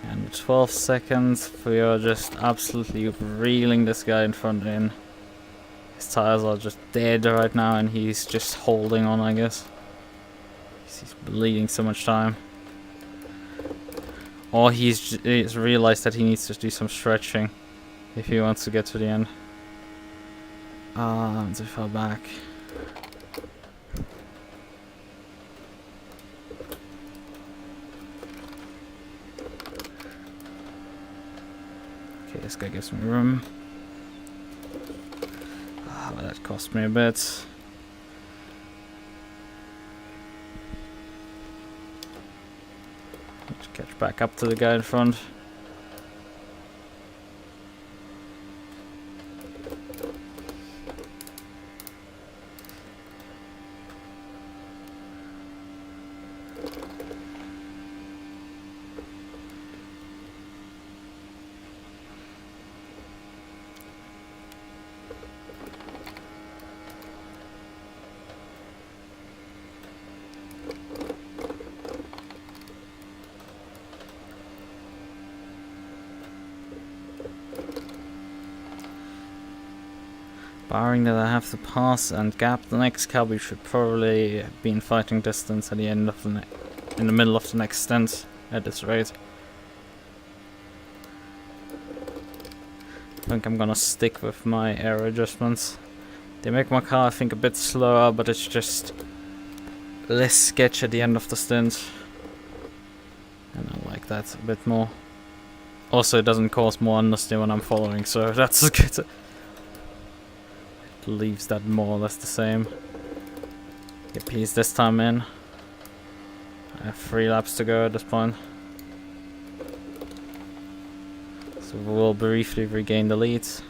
And with 12 seconds, we are just absolutely reeling this guy in front in. His tires are just dead right now, and he's just holding on, I guess. He's bleeding so much time. Or he's realized that he needs to do some stretching if he wants to get to the end. I'm too far back. Okay, this guy gives me room. But that cost me a bit. Catch back up to the guy in front. Barring that I have to pass and gap the next car, we should probably be in fighting distance at the end of the in the middle of the next stint at this rate. I think I'm gonna stick with my aero adjustments. They make my car, I think, a bit slower, but it's just less sketch at the end of the stint. And I like that a bit more. Also, it doesn't cause more understeer when I'm following, so that's good. It leaves that more or less the same. Yep, he's this time in. I have 3 laps to go at this point. So we'll briefly regain the leads.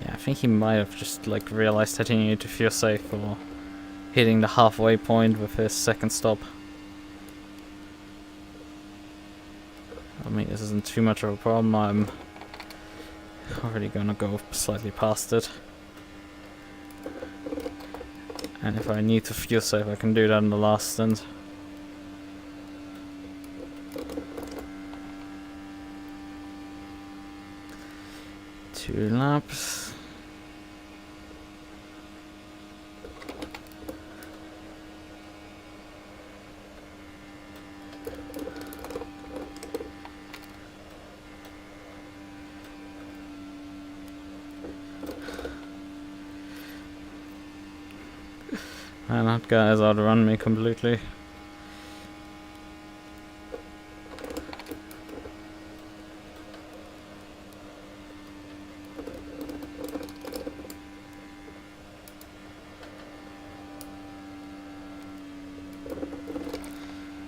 I think he might have just like realized that he needed to feel safe for hitting the halfway point with his second stop. I mean, this isn't too much of a problem. I'm already gonna go slightly past it. And if I need to feel safe, I can do that in the last stint. Two laps. And that guy has outrun me completely.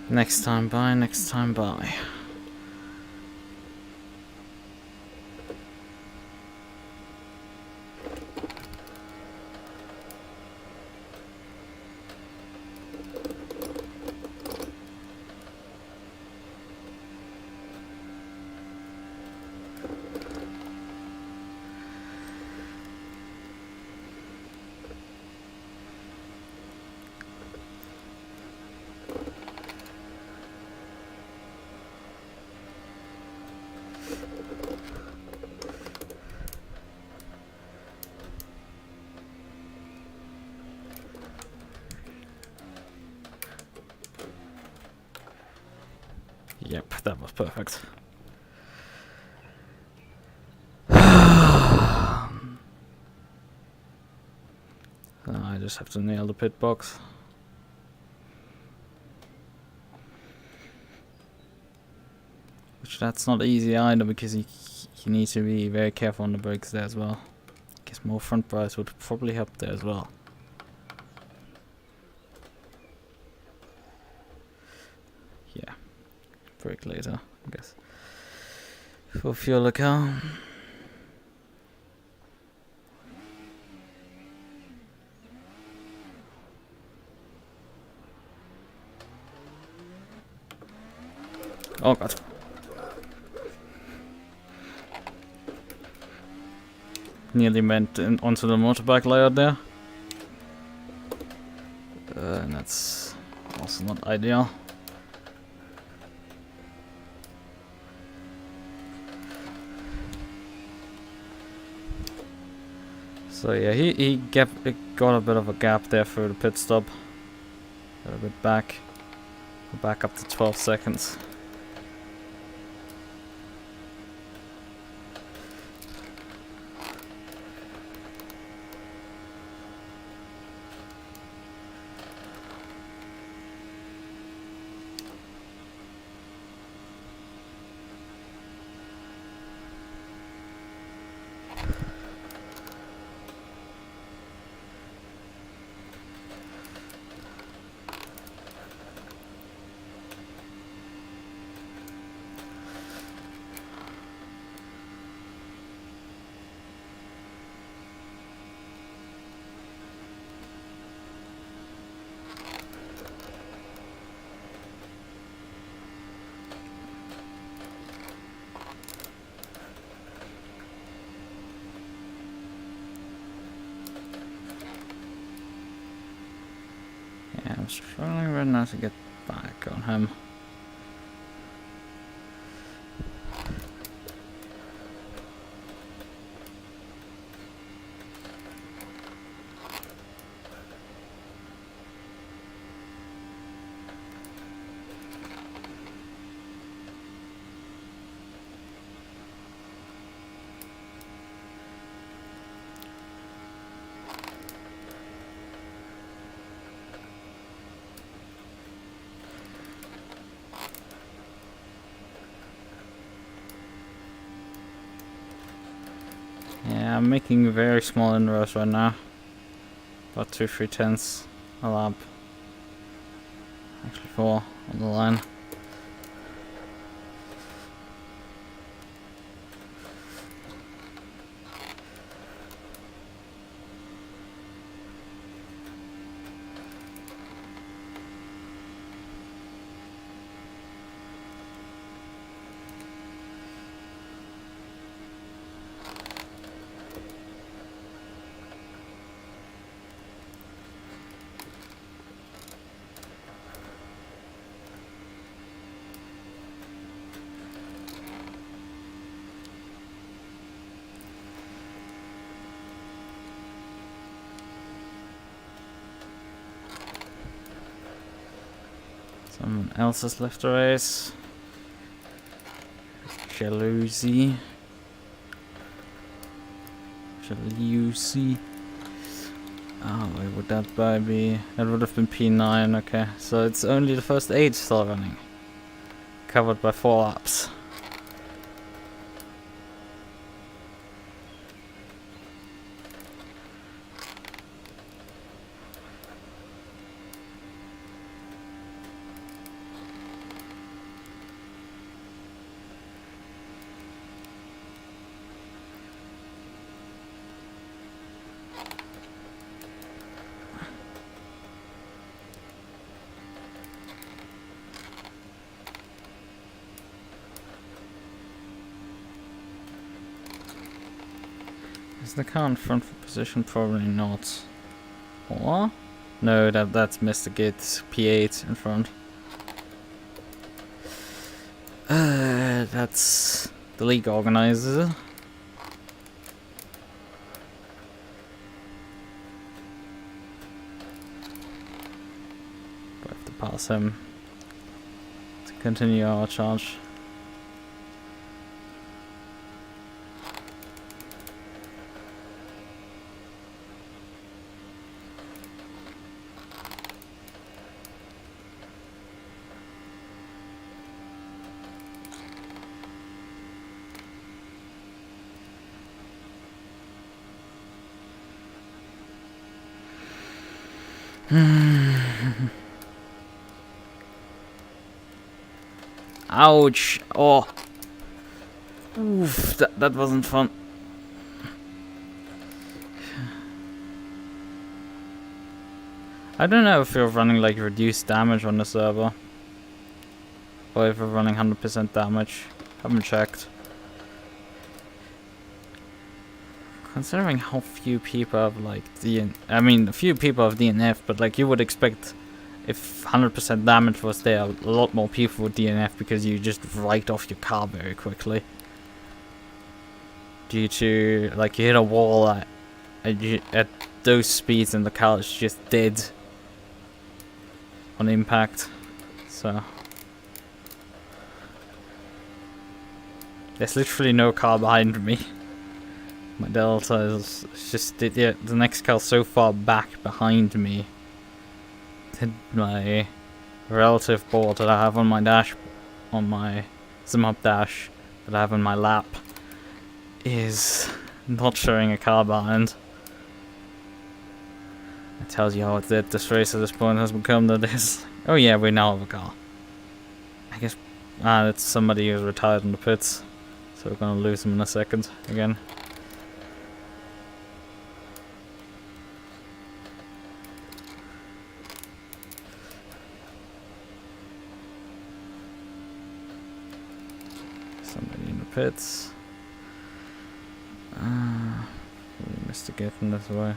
Next time by, next time by. Yep, that was perfect. I just have to nail the pit box. Which that's not easy either, because you need to be very careful on the brakes there as well. I guess more front brakes would probably help there as well. Yeah, brake later, I guess. For fuel the car. Oh god. Nearly went onto the motorbike layout there. And that's also not ideal. So yeah, he got a bit of a gap there for the pit stop. Got a bit back. Back up to 12 seconds. Yeah, I'm struggling right now to get back on him. I'm making very small inroads right now. About 2-3 tenths a lap. Actually 4 on the line. Someone else has left the race. Jalousie. Oh, where would that by be? That would have been P9, okay. So it's only the first 8 still running. Covered by 4 laps. Is the car in front for position? Probably not. Or? No, that's MrGit P8 in front. That's the league organizer. We have to pass him to continue our charge. Ouch! Oh! Oof, that wasn't fun. I don't know if you're running like reduced damage on the server. Or if you're running 100% damage. Haven't checked. Considering how few people have like I mean, a few people have DNF, but like you would expect if 100% damage was there, a lot more people would DNF because you just write off your car very quickly. Due to like you hit a wall at those speeds and the car is just dead on impact. So there's literally no car behind me. My delta is just the next car so far back behind me that my relative board that I have on my dash, on my sim-up dash that I have on my lap is not showing a car behind. It tells you how dead this race at this point has become. That is, oh yeah, we now have a car. I guess it's somebody who's retired in the pits, so we're gonna lose him in a second again. Somebody in the pits. We missed a gate in this way.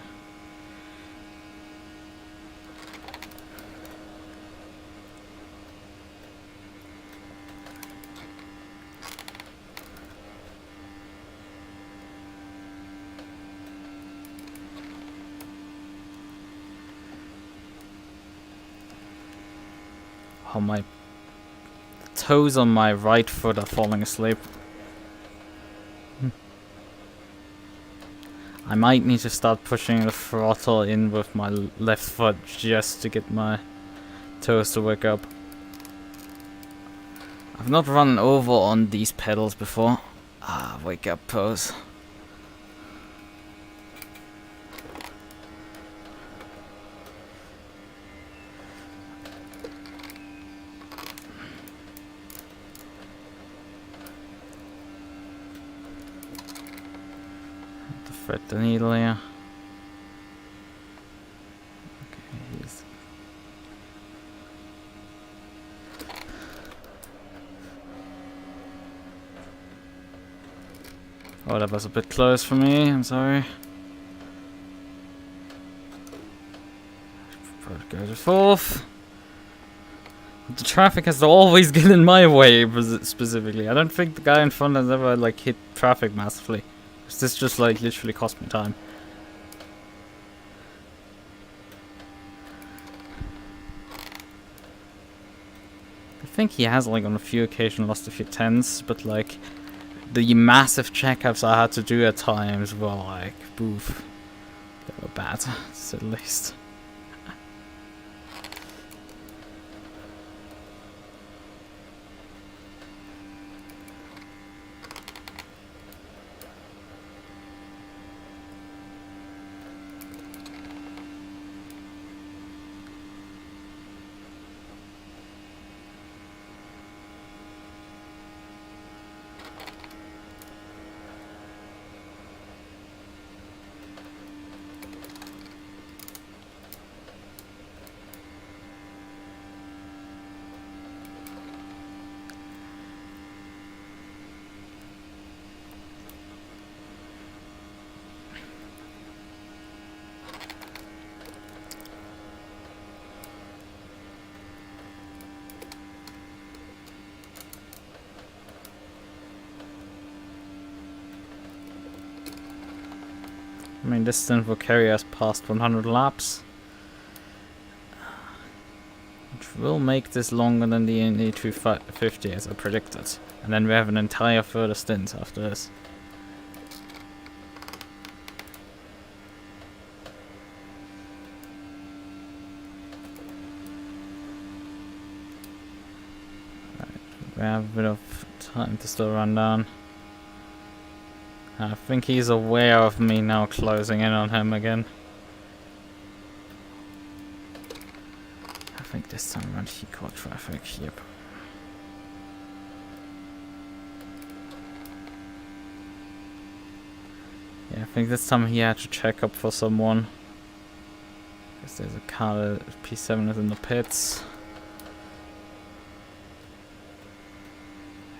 Oh, my toes on my right foot are falling asleep. I might need to start pushing the throttle in with my left foot just to get my toes to wake up. I've not run over on these pedals before. Wake up pose. thread the needle here. Okay, he's... Oh, that was a bit close for me, I'm sorry. Go to fourth. The traffic has always get in my way, specifically. I don't think the guy in front has ever like hit traffic massively. This just like literally cost me time. I think he has like on a few occasions lost a few tenths, but like the massive checkups I had to do at times were like, boof. They were bad, to say the least. I mean, this stint will carry us past 100 laps, which will make this longer than the Indy 250 as I predicted. And then we have an entire further stint after this. Right, we have a bit of time to still run down. I think he's aware of me now closing in on him again. I think this time around he caught traffic, yep. Yeah, I think this time he had to check up for someone. Because there's a car, P7 is in the pits.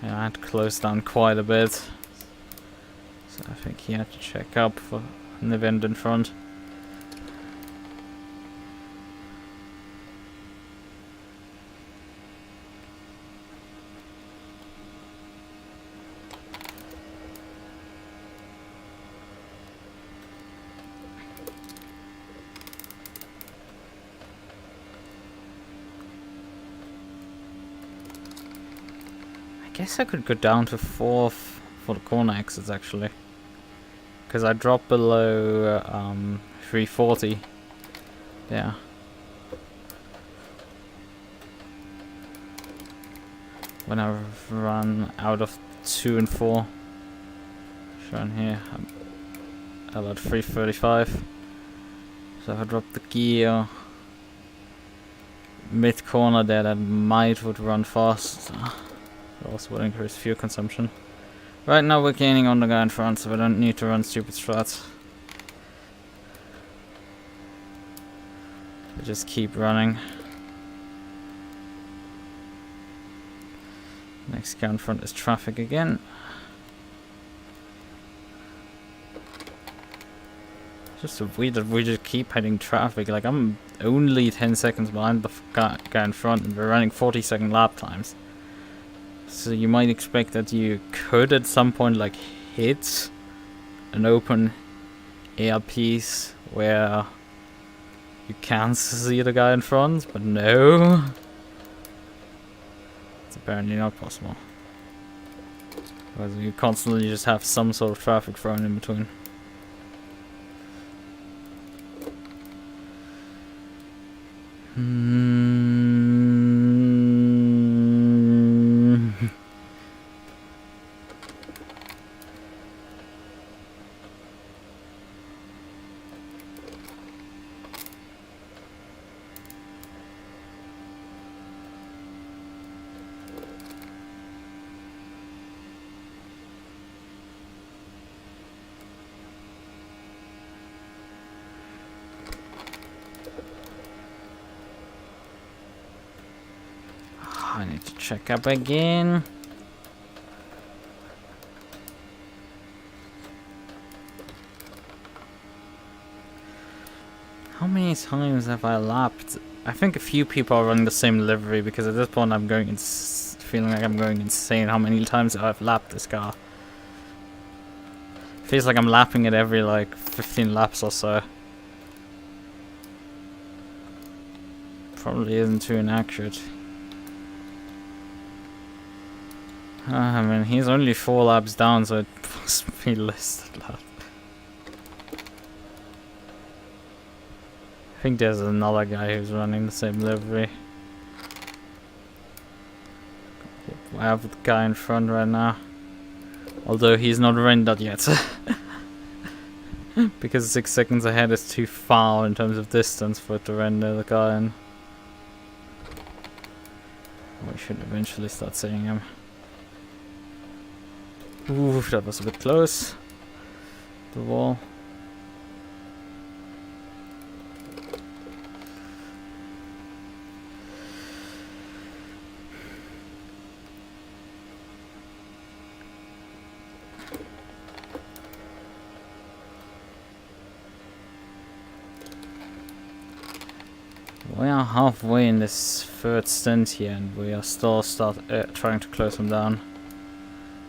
Yeah, I had to close down quite a bit. I think he had to check up for an event in front. I guess I could go down to fourth for the corner exits actually. Because I dropped below 340. Yeah. When I run out of 2 and 4. Shown here. I'm at 335. So if I drop the gear mid corner there, that might would run fast. It also would increase fuel consumption. Right now we're gaining on the guy in front, so we don't need to run stupid strats. We just keep running. Next guy in front is traffic again. Just so weird that we just keep hitting traffic. Like, I'm only 10 seconds behind the guy in front and we're running 40-second lap times. So you might expect that you could at some point like hit an open air piece where you can't see the guy in front, but no. It's apparently not possible. Because you constantly just have some sort of traffic thrown in between. check up again. How many times have I lapped? I think a few people are running the same livery, because at this point I'm going feeling like I'm going insane how many times I've lapped this car. Feels like I'm lapping it every like 15 laps or so. Probably isn't too inaccurate. I mean, he's only 4 laps down, so it must be less than that. I think there's another guy who's running the same livery. I have the guy in front right now. Although he's not rendered yet. Because 6 seconds ahead is too far in terms of distance for it to render the guy in. We should eventually start seeing him. Ooh, that was a bit close. The wall. We are halfway in this third stint here, and we are still trying to close them down.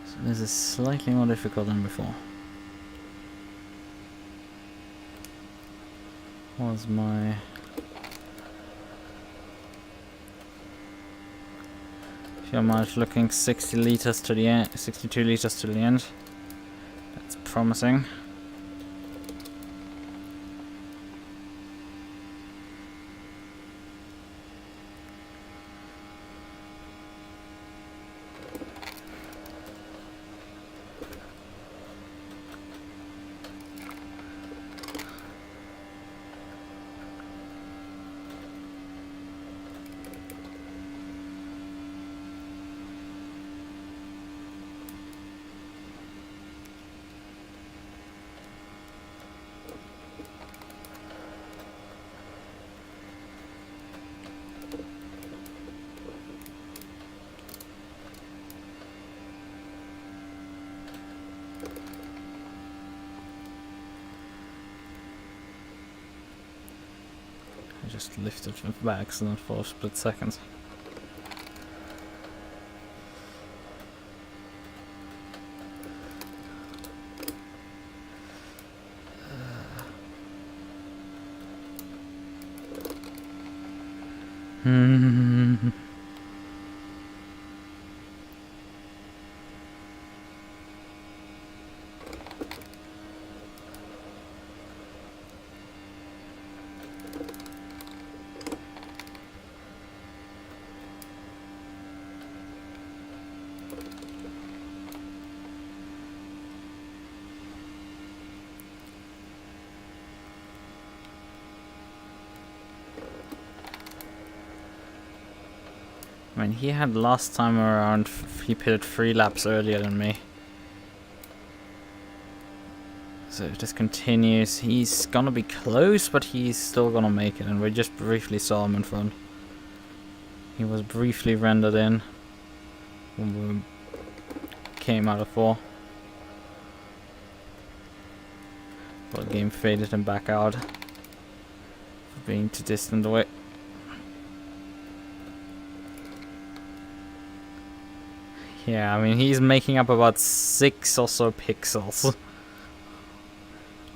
So this is slightly more difficult than before. Was my fuel mileage looking 60 liters to the end, 62 liters to the end. That's promising. I just lifted by accident for a split second. I mean, he had last time around, he pitted 3 laps earlier than me. So if this continues, he's gonna be close, but he's still gonna make it, and we just briefly saw him in front. He was briefly rendered in when we came out of 4. But the game faded him back out for being too distant away. Yeah, I mean, he's making up about 6 or so pixels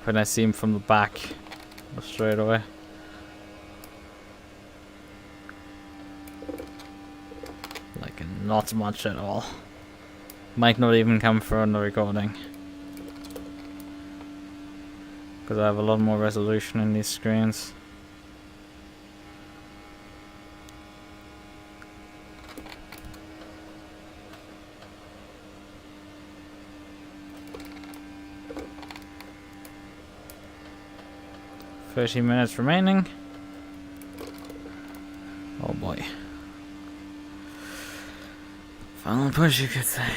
when I see him from the back straight away. Like, not much at all. Might not even come through on the recording, because I have a lot more resolution in these screens. "30 minutes remaining." Oh boy. Final push, you could say.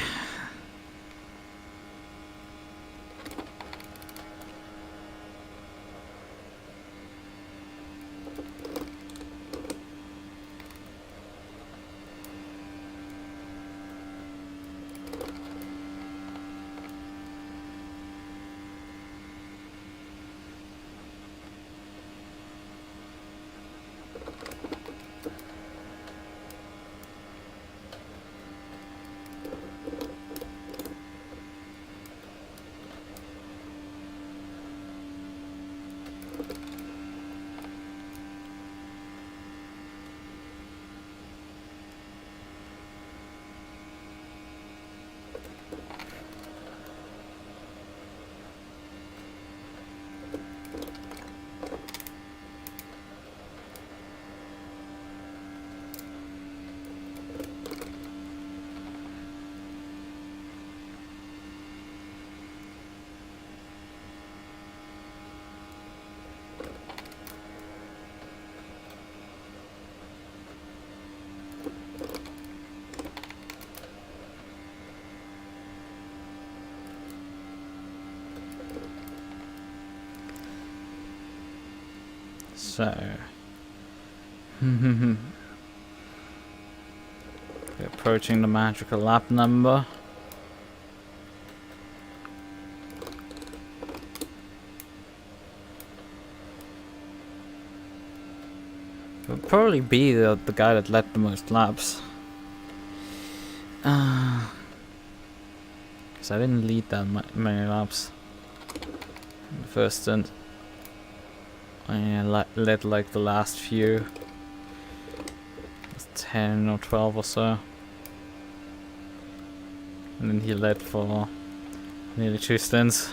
So. We're approaching the magical lap number. It would probably be the guy that led the most laps. Because I didn't lead that many laps in the first stint. I led like the last few. 10 or 12 or so. And then he led for nearly 2 stints.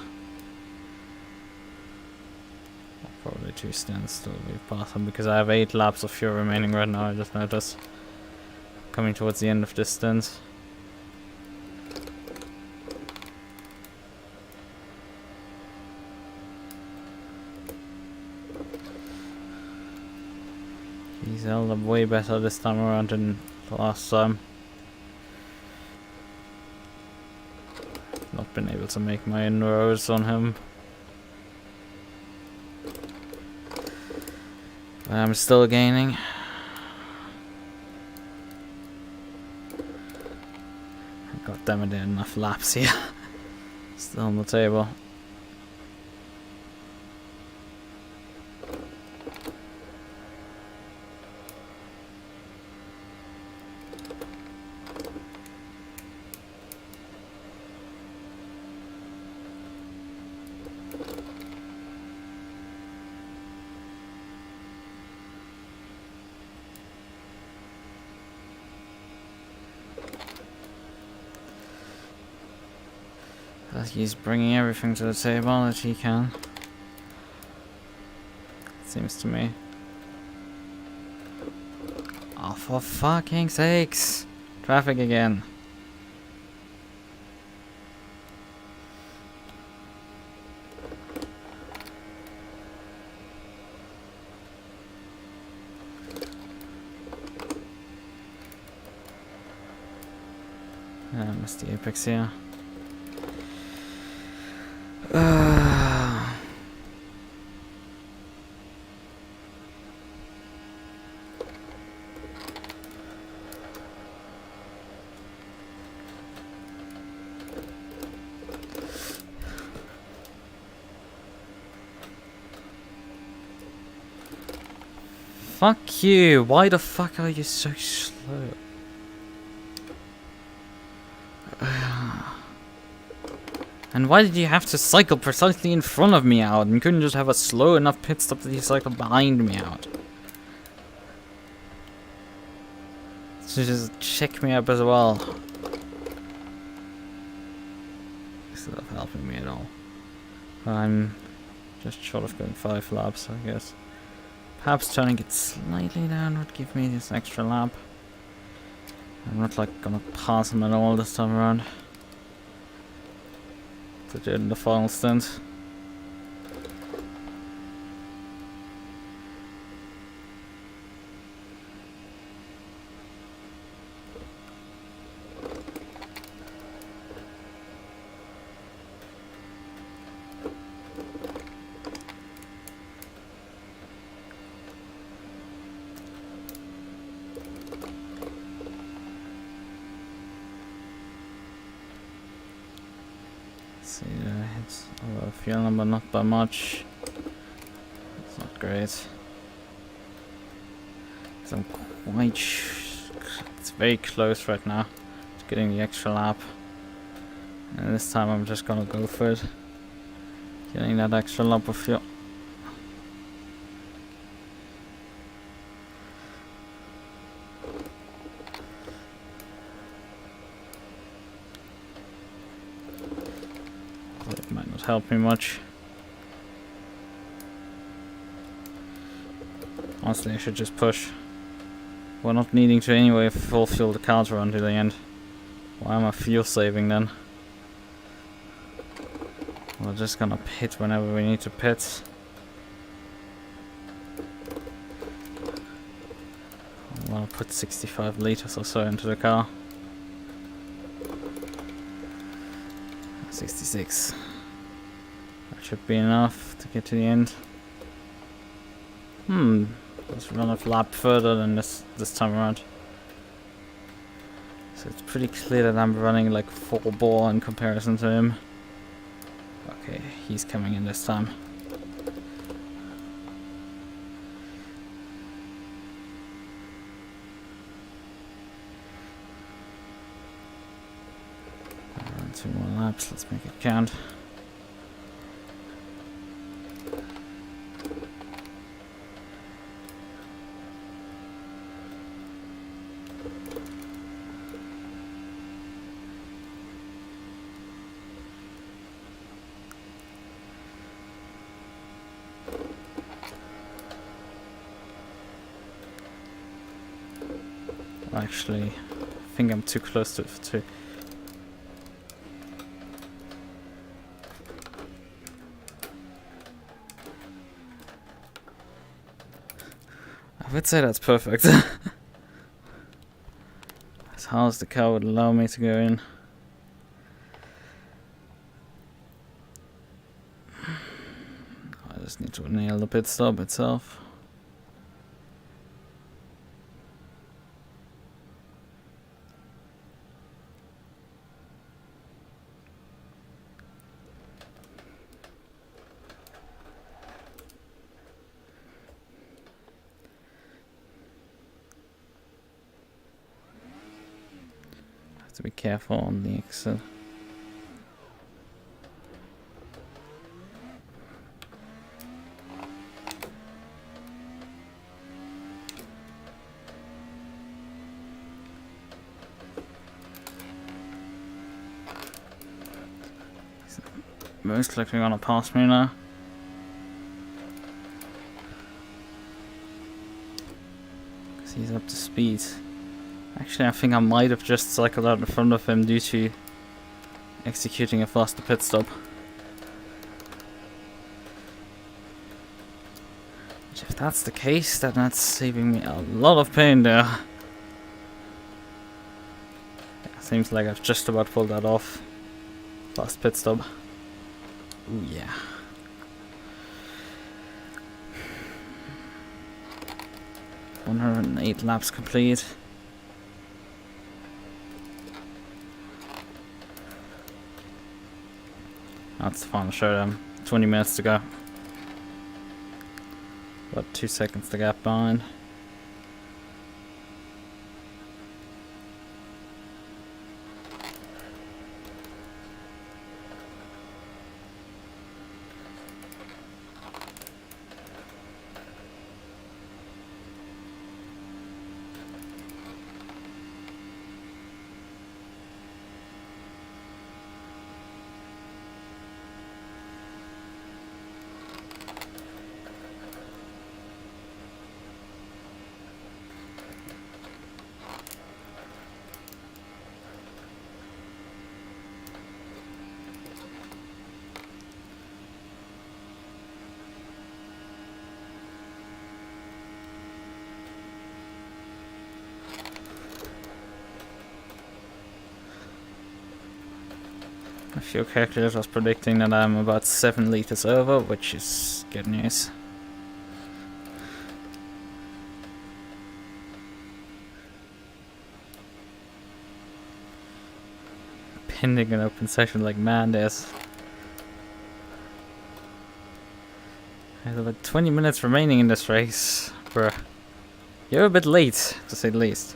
Or probably 2 stints till we pass him, because I have 8 laps of fuel remaining right now, I just noticed. Coming towards the end of this stint. He's held up way better this time around than the last time. Not been able to make my inroads on him. But I'm still gaining. God damn it, there are enough laps here. Still on the table. He's bringing everything to the table that he can. Seems to me. Oh, for fucking sakes! Traffic again. I missed the apex here. Fuck you! Why the fuck are you so slow? And why did you have to cycle precisely in front of me out? And couldn't just have a slow enough pit stop that you cycled behind me out? So just check me up as well. Instead of helping me at all. I'm just short of going 5 laps, I guess. Perhaps turning it slightly down would give me this extra lap. I'm not like gonna pass him at all this time around. To do it in the final stint. See, it's a fuel number, not by much. It's not great. I'm quite. It's very close right now to getting the extra lap, and this time I'm just gonna go for it. Getting that extra lap of fuel. It might not help me much. Honestly, I should just push. We're not needing to anyway full fuel the car to run to the end. Why am I fuel saving then? We're just gonna pit whenever we need to pit. I wanna put 65 liters or so into the car. 66. That should be enough to get to the end. Let's run a lap further than this time around. So it's pretty clear that I'm running like 4 bore in comparison to him. Okay, he's coming in this time. Run 2 more laps, let's make it count. Actually, I think I'm too close to it for 2. I would say that's perfect. As hard as the car would allow me to go in. I just need to nail the pit stop itself. To be careful on the exit. He's most likely gonna pass me now. Because he's up to speed. Actually, I think I might have just cycled out in front of him due to executing a faster pit stop. Which, if that's the case, then that's saving me a lot of pain there. Yeah, seems like I've just about pulled that off. Fast pit stop. Ooh, yeah. $108 laps complete. That's the final showdown. 20 minutes to go. About 2 seconds to gap behind. A few calculators predicting that I'm about 7 liters over, which is good news. Pending an open session, like, man, there's about 20 minutes remaining in this race, bruh. You're a bit late, to say the least.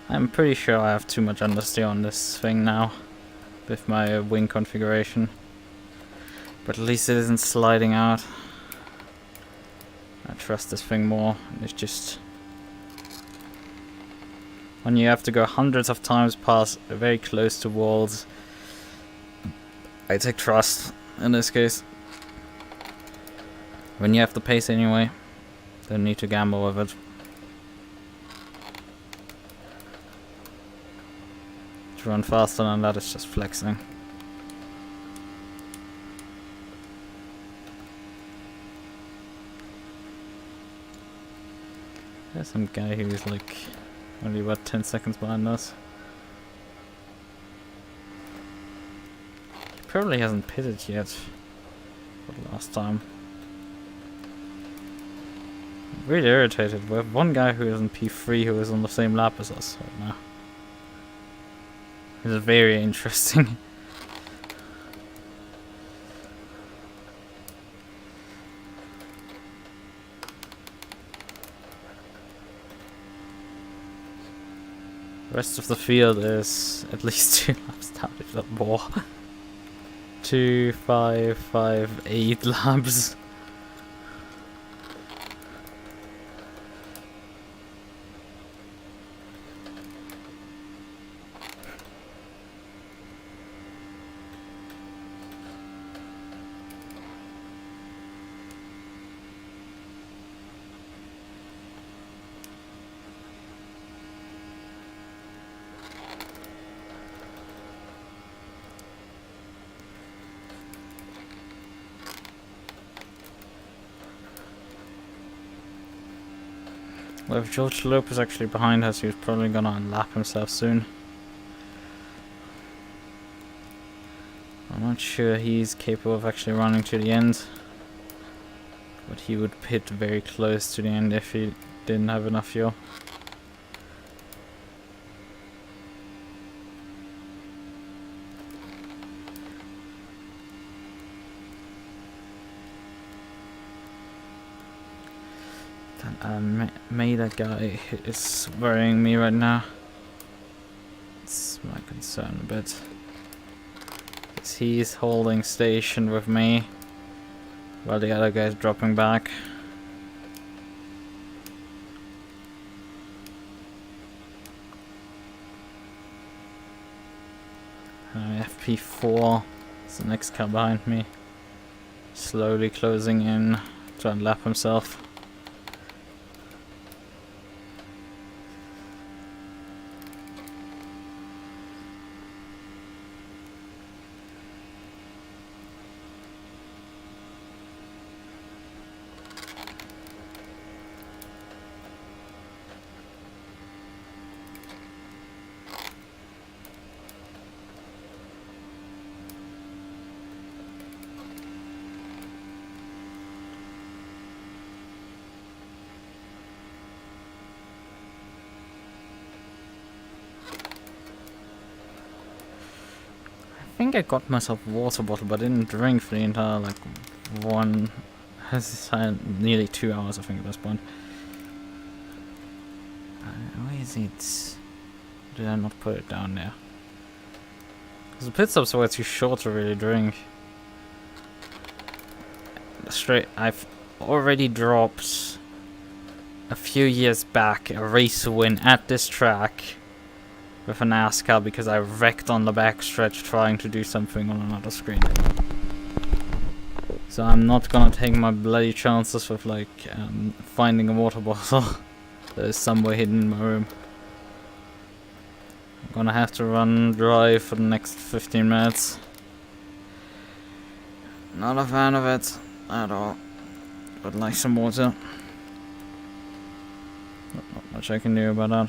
I'm pretty sure I have too much understeer on this thing now with my wing configuration, but at least it isn't sliding out. I trust this thing more. It's just when you have to go hundreds of times past very close to walls, I take trust in this case. When you have the pace anyway. Don't need to gamble with it. To run faster than that is just flexing. There's some guy who's like only about 10 seconds behind us. He probably hasn't pitted yet for the last time. I'm really irritated. We have one guy who is in P3 who is on the same lap as us right now. It's very interesting. The rest of the field is at least 2 laps down, if not more. 2, 5, 5, 8 laps. Well, if George Lope is actually behind us, he's probably gonna unlap himself soon. I'm not sure he's capable of actually running to the end, but he would pit very close to the end if he didn't have enough fuel. That guy is worrying me right now. It's my concern a bit. Because he's holding station with me while the other guy's dropping back. FP4 is the next car behind me. Slowly closing in to unlap himself. I think I got myself a water bottle, but I didn't drink for the entire nearly 2 hours, I think, at this point. Where is it? Did I not put it down there? Because the pit stops were too short to really drink. I've already dropped a few years back a race win at this track with a NASCAR because I wrecked on the backstretch trying to do something on another screen. So I'm not gonna take my bloody chances with finding a water bottle that is somewhere hidden in my room. I'm gonna have to run dry for the next 15 minutes. Not a fan of it at all. Would like some water. Not much I can do about that.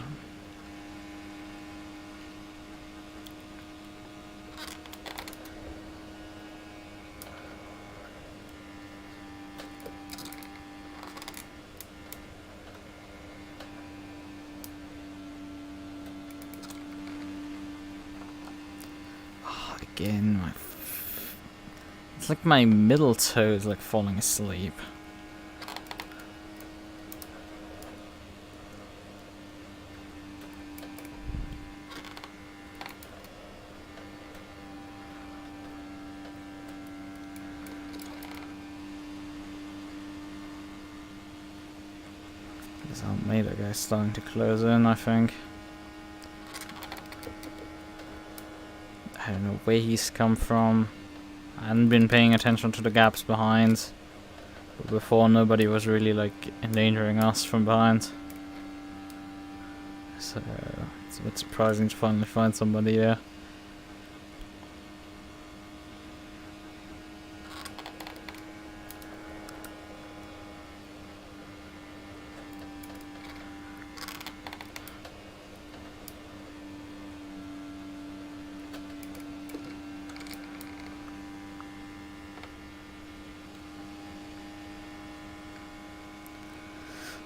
Again, it's like my middle toe is like falling asleep. This Almeida guy's starting to close in, I think. I don't know where he's come from. I hadn't been paying attention to the gaps behind, But before, nobody was really like endangering us from behind. So it's a bit surprising to finally find somebody there.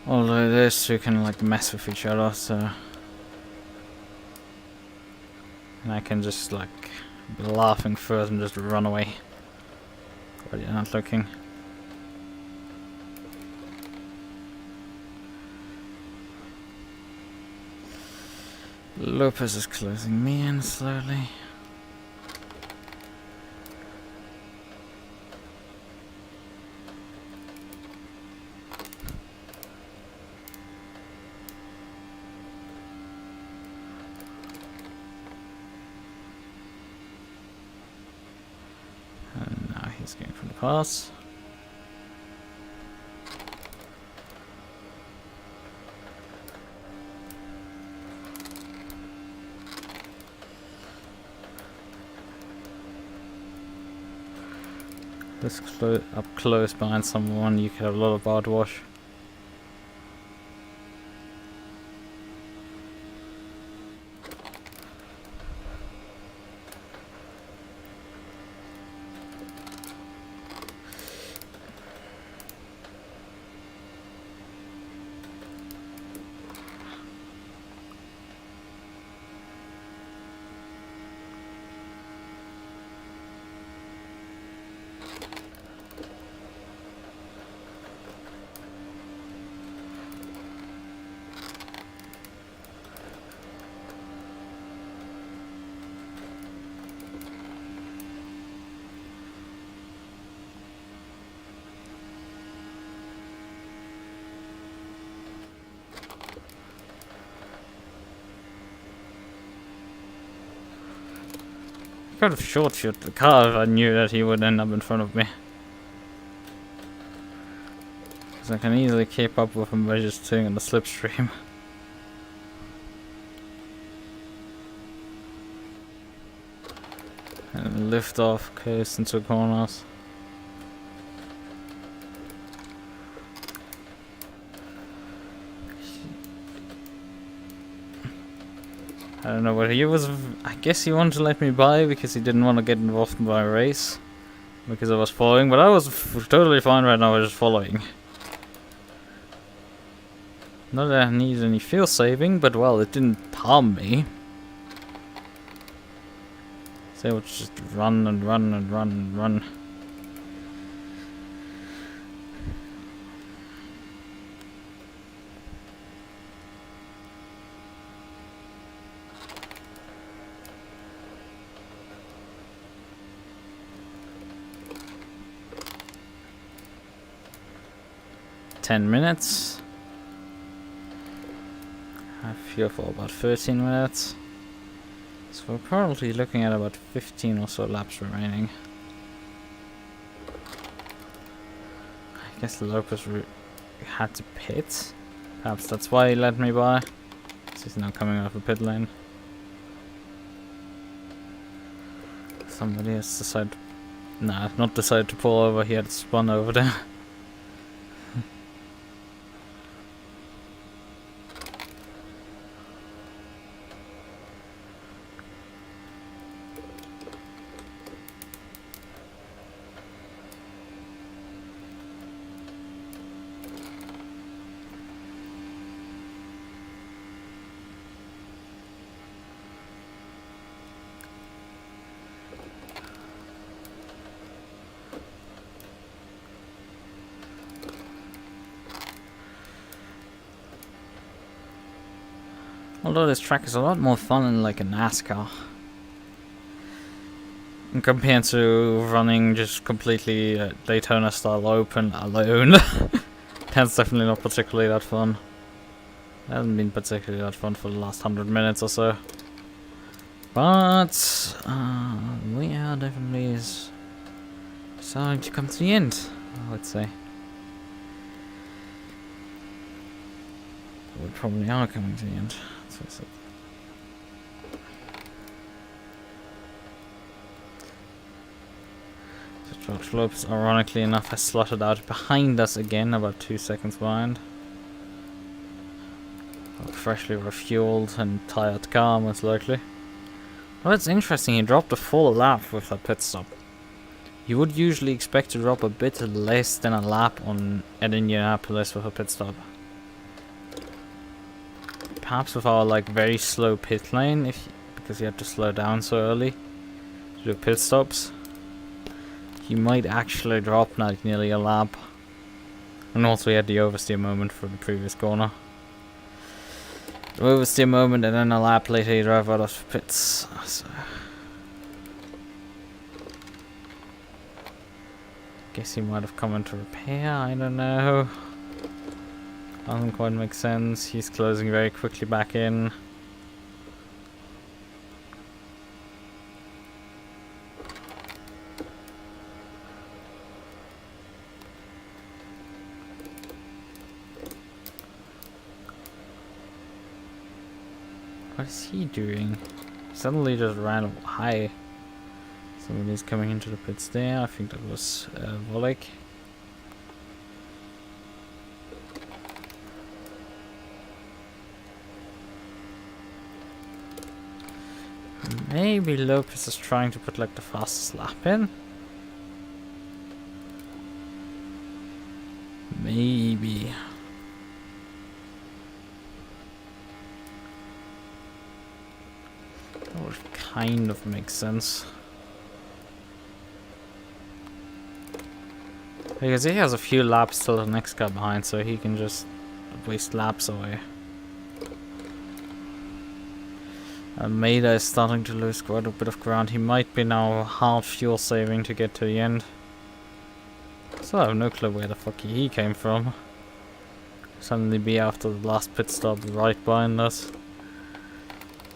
Although those two can like mess with each other, so... And I can just like be laughing first and just run away while you're not looking. Lukas is closing me in slowly. And now he's going for the pass. This up close behind someone, you could have a lot of bad wash. I could have short shot the car if I knew that he would end up in front of me. Because I can easily keep up with him by just staying on the slipstream. And lift off, coast into corners. I don't know what he was. I guess he wanted to let me by because he didn't want to get involved in my race. Because I was following, but I was totally fine right now, I was just following. Not that I need any fuel saving, but well, it didn't harm me. So I would just run and run and run and run. $10. I have fuel for about 13 minutes. So we're currently looking at about 15 or so laps remaining. I guess Lukas had to pit. Perhaps that's why he let me by. So he's now coming off the pit lane. Somebody has decided... Nah, not decided to pull over, he had spun over there. Although this track is a lot more fun than like a NASCAR. And compared to running just completely Daytona style open alone. That's definitely not particularly that fun. It hasn't been particularly that fun for the last 100 minutes or so. But we are definitely starting to come to the end, I would say. We probably are coming to the end. That's what I said. So George Lopez, ironically enough, has slotted out behind us again, about 2 seconds behind. A freshly refueled and tired car, most likely. Well, it's interesting, he dropped a full lap with that pit stop. You would usually expect to drop a bit less than a lap at Indianapolis with a pit stop. Perhaps with our like very slow pit lane, because you have to slow down so early to do pit stops, you might actually drop like nearly a lap. And also we had the oversteer moment for the previous corner. The oversteer moment and then a lap later you drive out of pits. So guess he might have come into repair, I don't know. Doesn't quite make sense. He's closing very quickly back in. What is he doing? Suddenly just ran high. Somebody's coming into the pits there. I think that was Volek. Maybe Lopez is trying to put like the fastest lap in. Maybe. That would kind of make sense. Because he has a few laps till the next guy behind, so he can just waste laps away. Maida is starting to lose quite a bit of ground. He might be now hard fuel saving to get to the end. So I have no clue where the fuck he came from. Suddenly be after the last pit stop right behind us.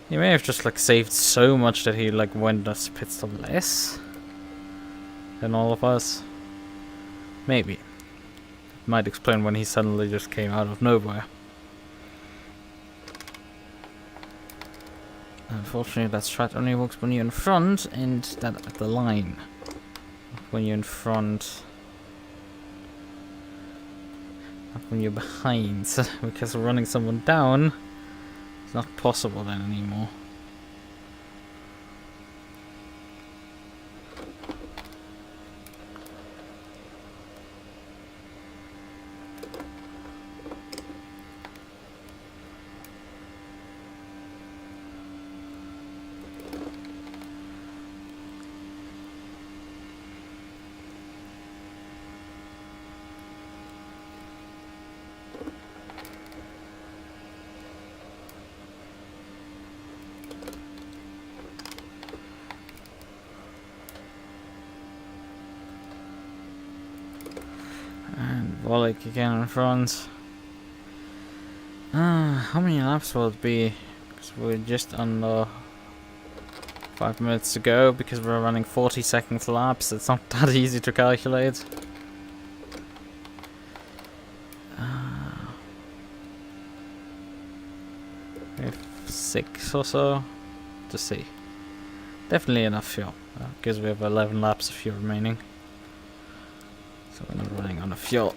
He may have just like saved so much that he like went as pit stop less than all of us. Maybe. It might explain when he suddenly just came out of nowhere. Unfortunately, that strat only works when you're in front and that at the line. When you're in front. Not when you're behind. Because running someone down is not possible then anymore. Volek again in front. How many laps will it be? Because we're just under 5 minutes to go because we're running 40 seconds laps. It's not that easy to calculate. 6 or so to see. Definitely enough fuel because we have 11 laps of fuel remaining. So we're not running on a fuel.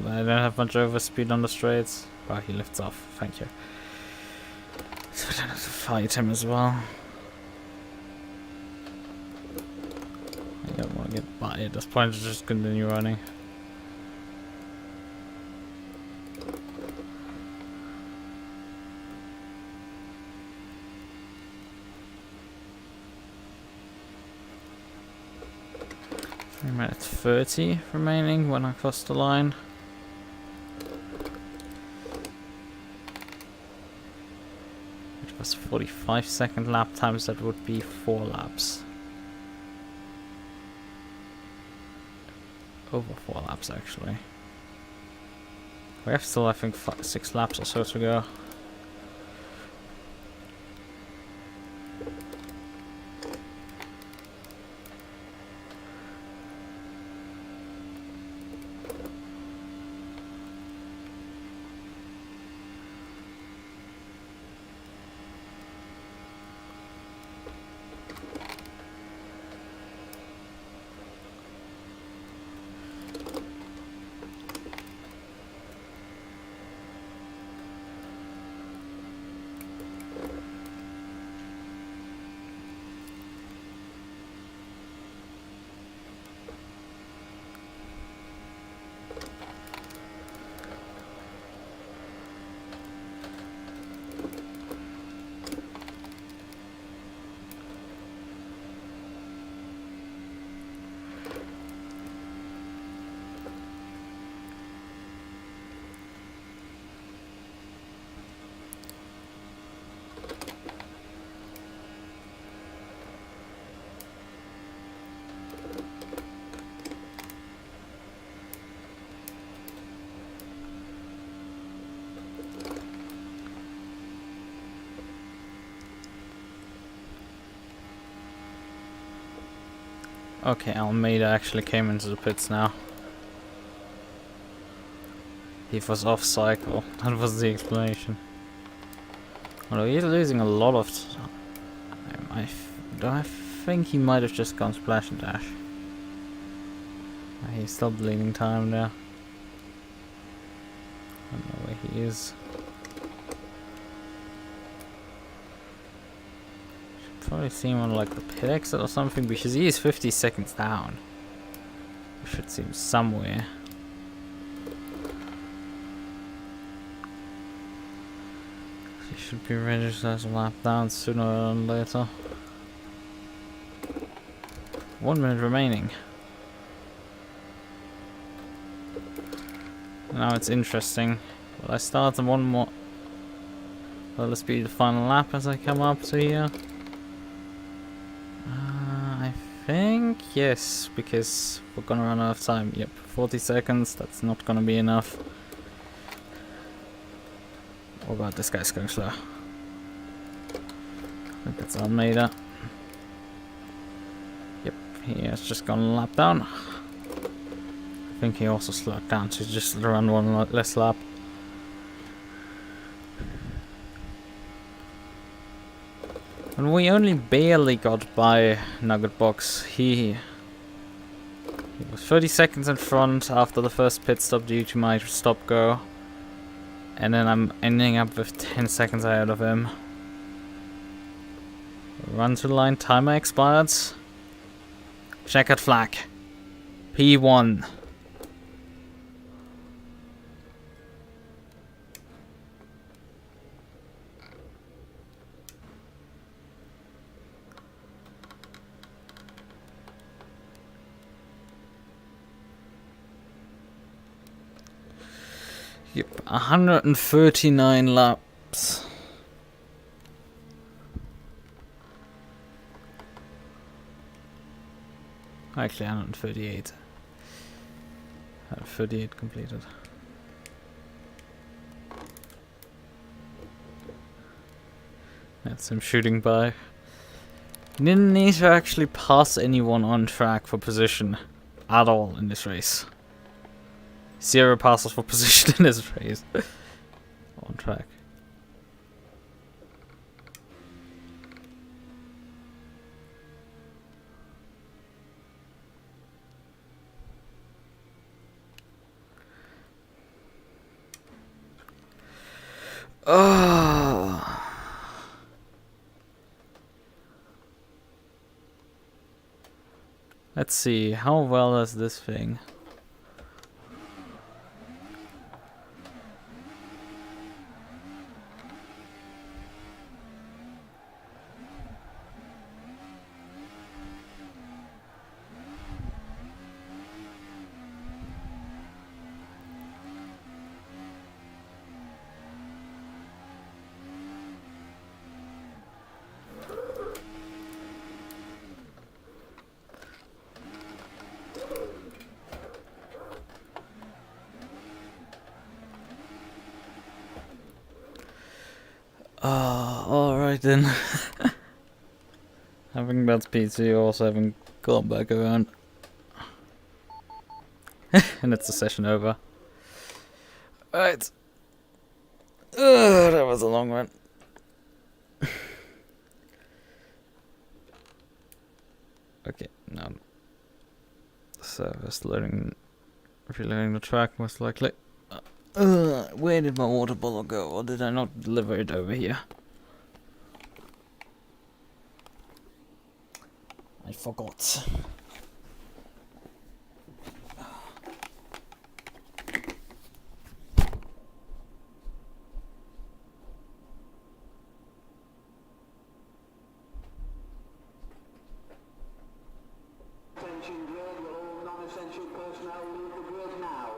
I don't have much overspeed on the straights. Wow, he lifts off. Thank you. So I don't have to fight him as well. I don't want to get by at this point. To just continue running. 3 minute 30 remaining when I cross the line. Which was 45-second lap times, that would be 4 laps. Over 4 laps actually. We have still, I think, 6 laps or so to go. Okay, Almeida actually came into the pits now. He was off cycle. That was the explanation. Although he's losing a lot of time. I think he might have just gone splash and dash. He's still bleeding time there. I don't know where he is. Probably see him on like the pit exit or something, because he is 50 seconds down. We should see him somewhere. He should be ready to have a lap down sooner than later. 1 minute remaining. Now it's interesting. Will I start on one more? Will this be the final lap as I come up to here? I think yes, because we're gonna run out of time. Yep, 40 seconds, that's not gonna be enough. Oh god, this guy's going slow. I think that's Almeida. Yep, he has just gone a lap down. I think he also slowed down to just run one less lap. And we only barely got by Nugget Box. He was 30 seconds in front after the first pit stop due to my stop go. And then I'm ending up with 10 seconds ahead of him. Run to the line, timer expired. Checkered flag. P1. Yep, 139 laps. Actually, 138. 138 completed. That's him shooting by. Didn't need to actually pass anyone on track for position at all in this race. 0 passes for position in this race. On track. Oh. Let's see, how well is this thing? Alright then. I think that's PC also having gone back around. And it's the session over. Alright. That was a long one. Okay, now the server's reloading the track most likely. Where did my water bottle go? Or did I not deliver it over here? I forgot. Attention grid, will all non-essential personnel leave the grid now?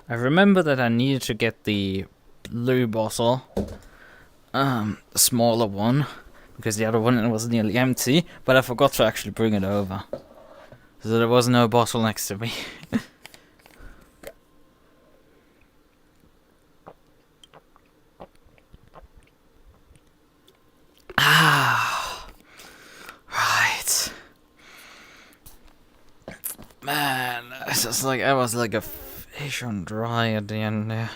I remember that I needed to get the blue bottle, the smaller one, because the other one was nearly empty, but I forgot to actually bring it over. So there was no bottle next to me. Right. Man, it's just like I was like a fish on dry at the end there.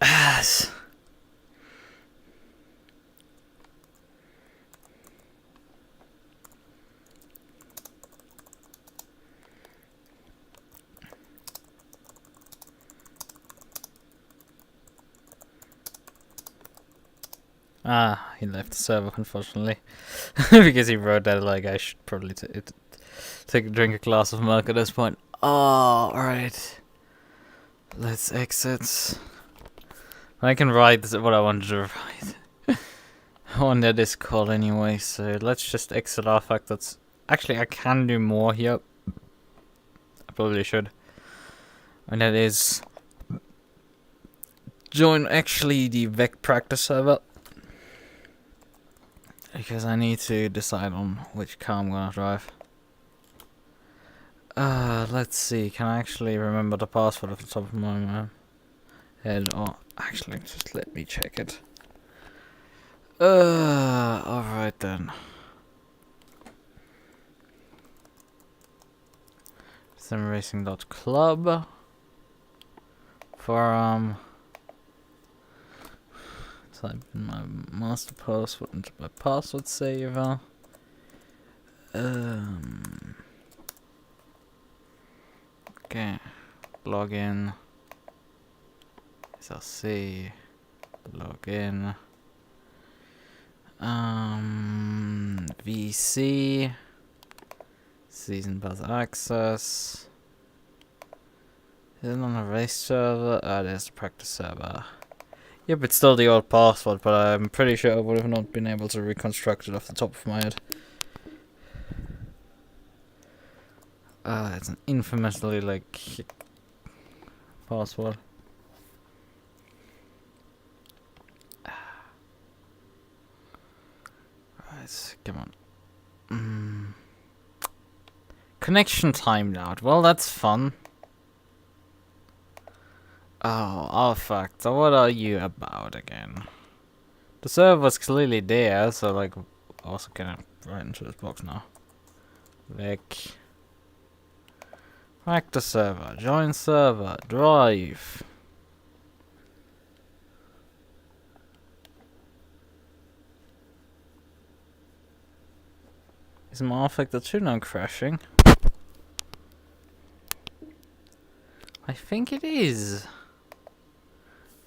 Ass. Ah, he left the server, unfortunately. Because he wrote that like I should probably take a drink a glass of milk at this point. Oh, alright. Let's exit. I can write what I wanted to write on that is called anyway, so let's just exit our fact that's... Actually, I can do more here. I probably should. And that is... join actually the VEC practice server. Because I need to decide on which car I'm gonna drive. Let's see, can I actually remember the password off the top of my head? Or actually, just let me check it. Alright then. simracing.club for type in my master password into my password saver. Okay, login. SLC, login. VC, season pass access. Is it on a race server? Ah, there's the practice server. Yep, it's still the old password, but I'm pretty sure I would have not been able to reconstruct it off the top of my head. It's an infamously, like, password. Right, come on. Connection timed out. Well, that's fun. Oh, fuck. So what are you about again? The server was clearly there, so like, also can I write into this box now? Vec. Back to server. Join server. Drive. Is my Affector 2 now crashing? I think it is.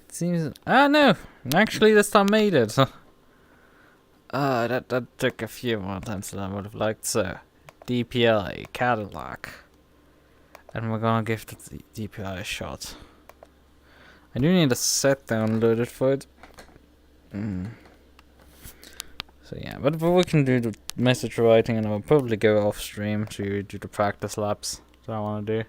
It seems... Ah, no! Actually, this time made it. That took a few more times than I would have liked, so... DPI, Cadillac. And we're gonna give the DPI a shot. I do need a set downloaded for it. So yeah, but we can do the message writing, and I'll probably go off stream to do the practice laps that I want to do.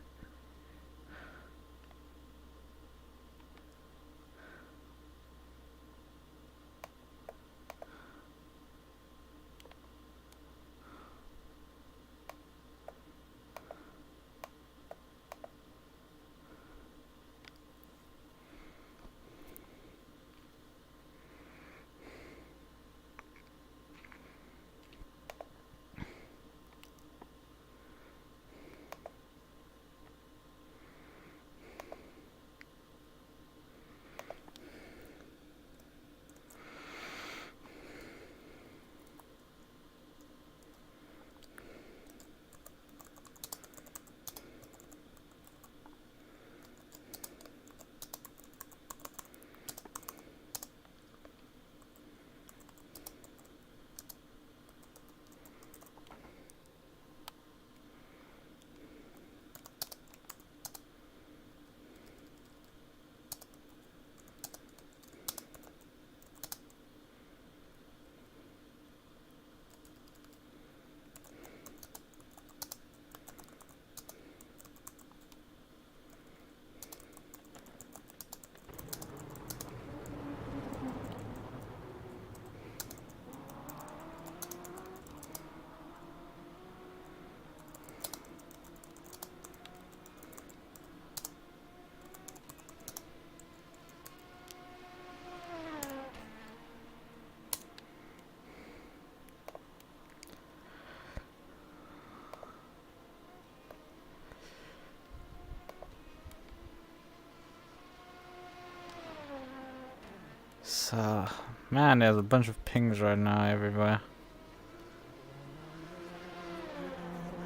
So, man, there's a bunch of pings right now everywhere.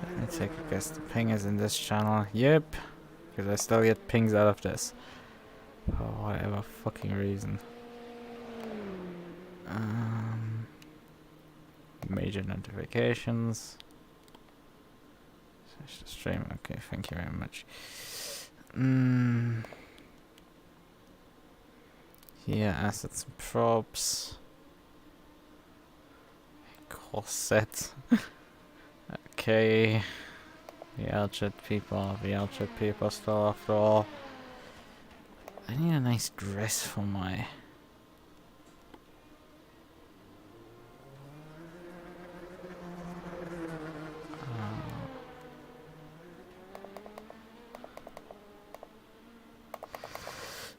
Let me take a guess. The ping is in this channel. Yep. Because I still get pings out of this. For whatever fucking reason. Major notifications. Search the stream. Okay, thank you very much. Yeah, assets and props. Corset. Okay. The outfit people still after all. I need a nice dress for my...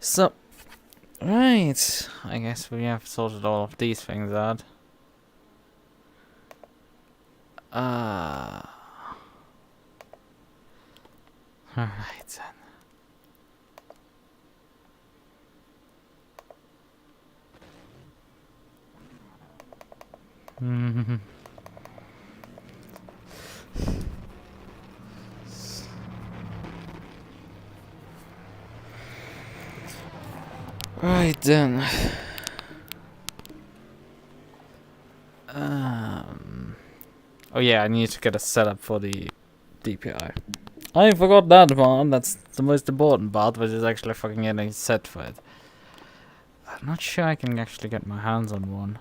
So, right, I guess we have sorted all of these things out. Alright then. Right then. Oh yeah, I need to get a setup for the DPI. I forgot that one. That's the most important part, which is actually fucking getting set for it. I'm not sure I can actually get my hands on one.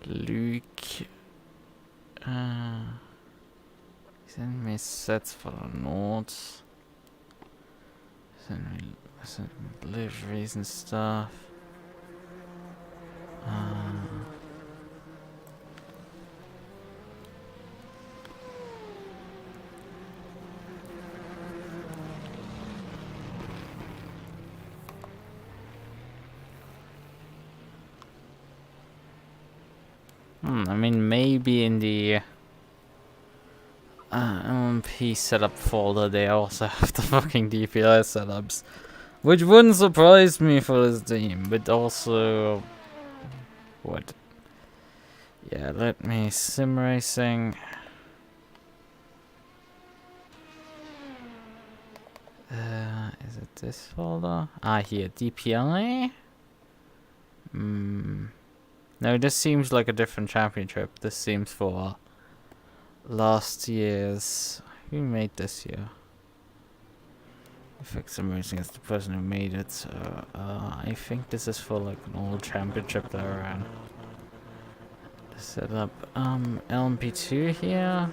Luke. Send me sets for the notes. Send me deliveries and stuff. I mean, maybe in the LMP setup folder they also have the fucking DPI setups, which wouldn't surprise me for this team, but also what? Yeah, let me sim racing. Is it this folder? Ah, here, DPI. No, this seems like a different championship. This seems for last year's. Who made this year? Effects Racing is the person who made it. So, I think this is for like an old championship that I ran. Set up LMP2 here.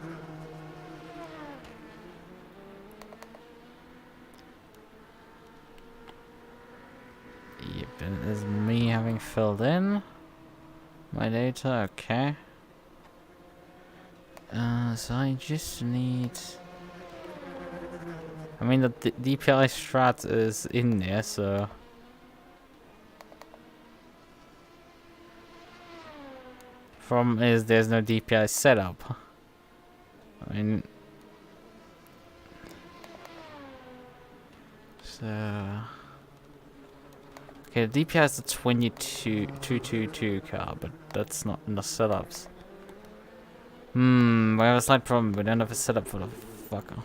Yep, it is me having filled in my data. Okay. So I just need... I mean, the DPI strat is in there, so... Problem is, there's no DPI setup. I mean... So... Okay, the DPI is a 222 car, but that's not in the setups. We have a slight problem. We don't have a setup for the fucker.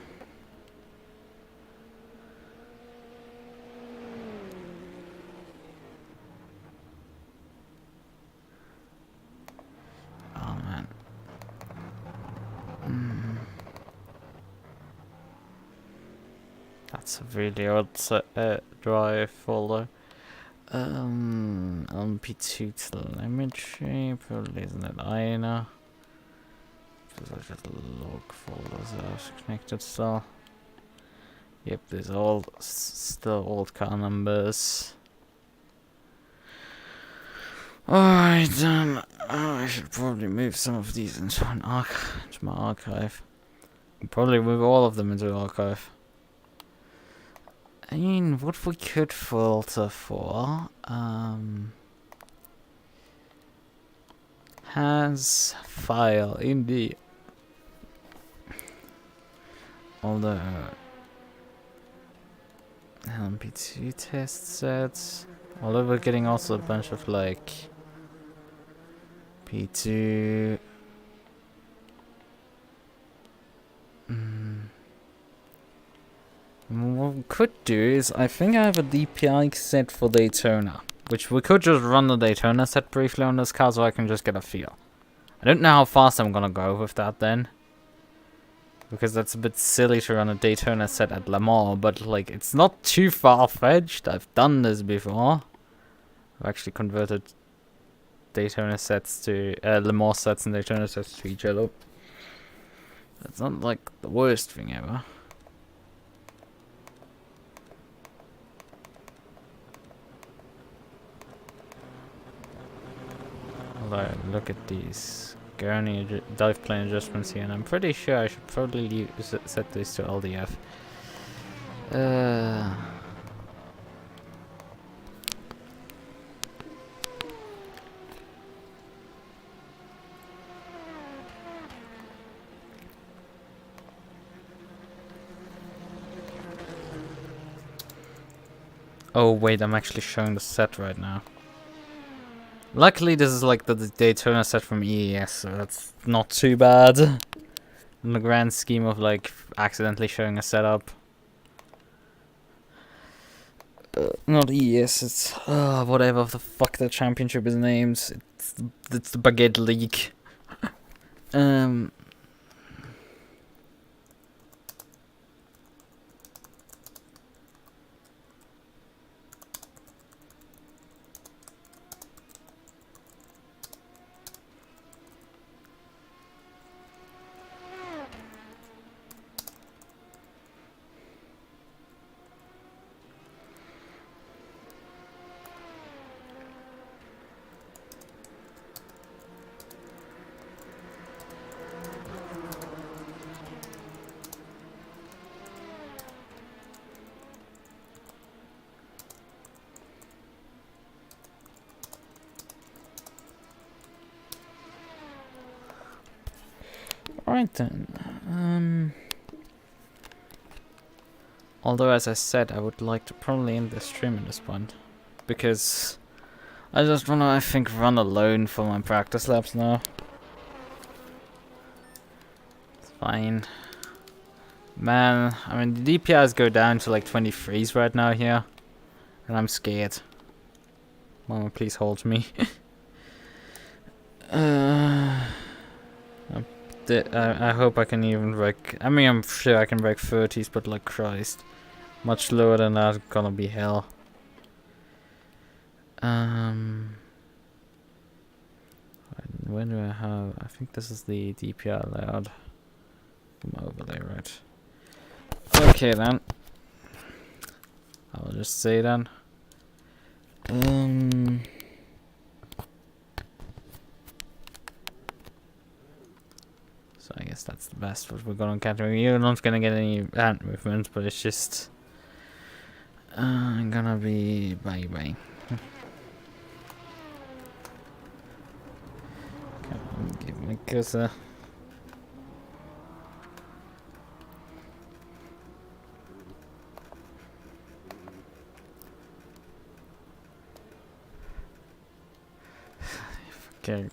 Oh man. That's a really old drive folder. LMP2 telemetry, probably isn't it either. There's like a log folders that are connected still. Yep, there's all still old car numbers. Alright then, I should probably move some of these into my archive. Probably move all of them into the archive. I mean, what we could filter for, has file Indy. Although LMP2 test sets. Although we're getting also a bunch of like P2. What we could do is, I think I have a DPI set for Daytona, which we could just run the Daytona set briefly on this car so I can just get a feel. I don't know how fast I'm gonna go with that then, because that's a bit silly to run a Daytona set at Le Mans, but like it's not too far-fetched. I've done this before. I've actually converted Daytona sets to Le Mans sets and Daytona sets to each other. It's not like the worst thing ever. Although, look at these gurney dive plane adjustments here, and I'm pretty sure I should probably set this to LDF. Oh wait, I'm actually showing the set right now. Luckily this is like the Daytona set from EAS, so that's not too bad in the grand scheme of like accidentally showing a setup. Not EAS, it's whatever the fuck the championship is named. It's the Baguette League. Alright then. Although, as I said, I would like to probably end the stream at this point, because I just wanna, I think, run alone for my practice labs now. It's fine. Man, I mean, the DPIs go down to like 23s right now here, and I'm scared. Mama, please hold me. I hope I can even break. I mean, I'm sure I can break 30s, but like Christ, much lower than that, gonna be hell. When do I have? I think this is the DPI layout. Overlay, right? Okay then. I'll just say then. So I guess that's the best what we're gonna get. You're not gonna get any hand movements, but it's just gonna be bye. Come on, give me a cursor. Okay.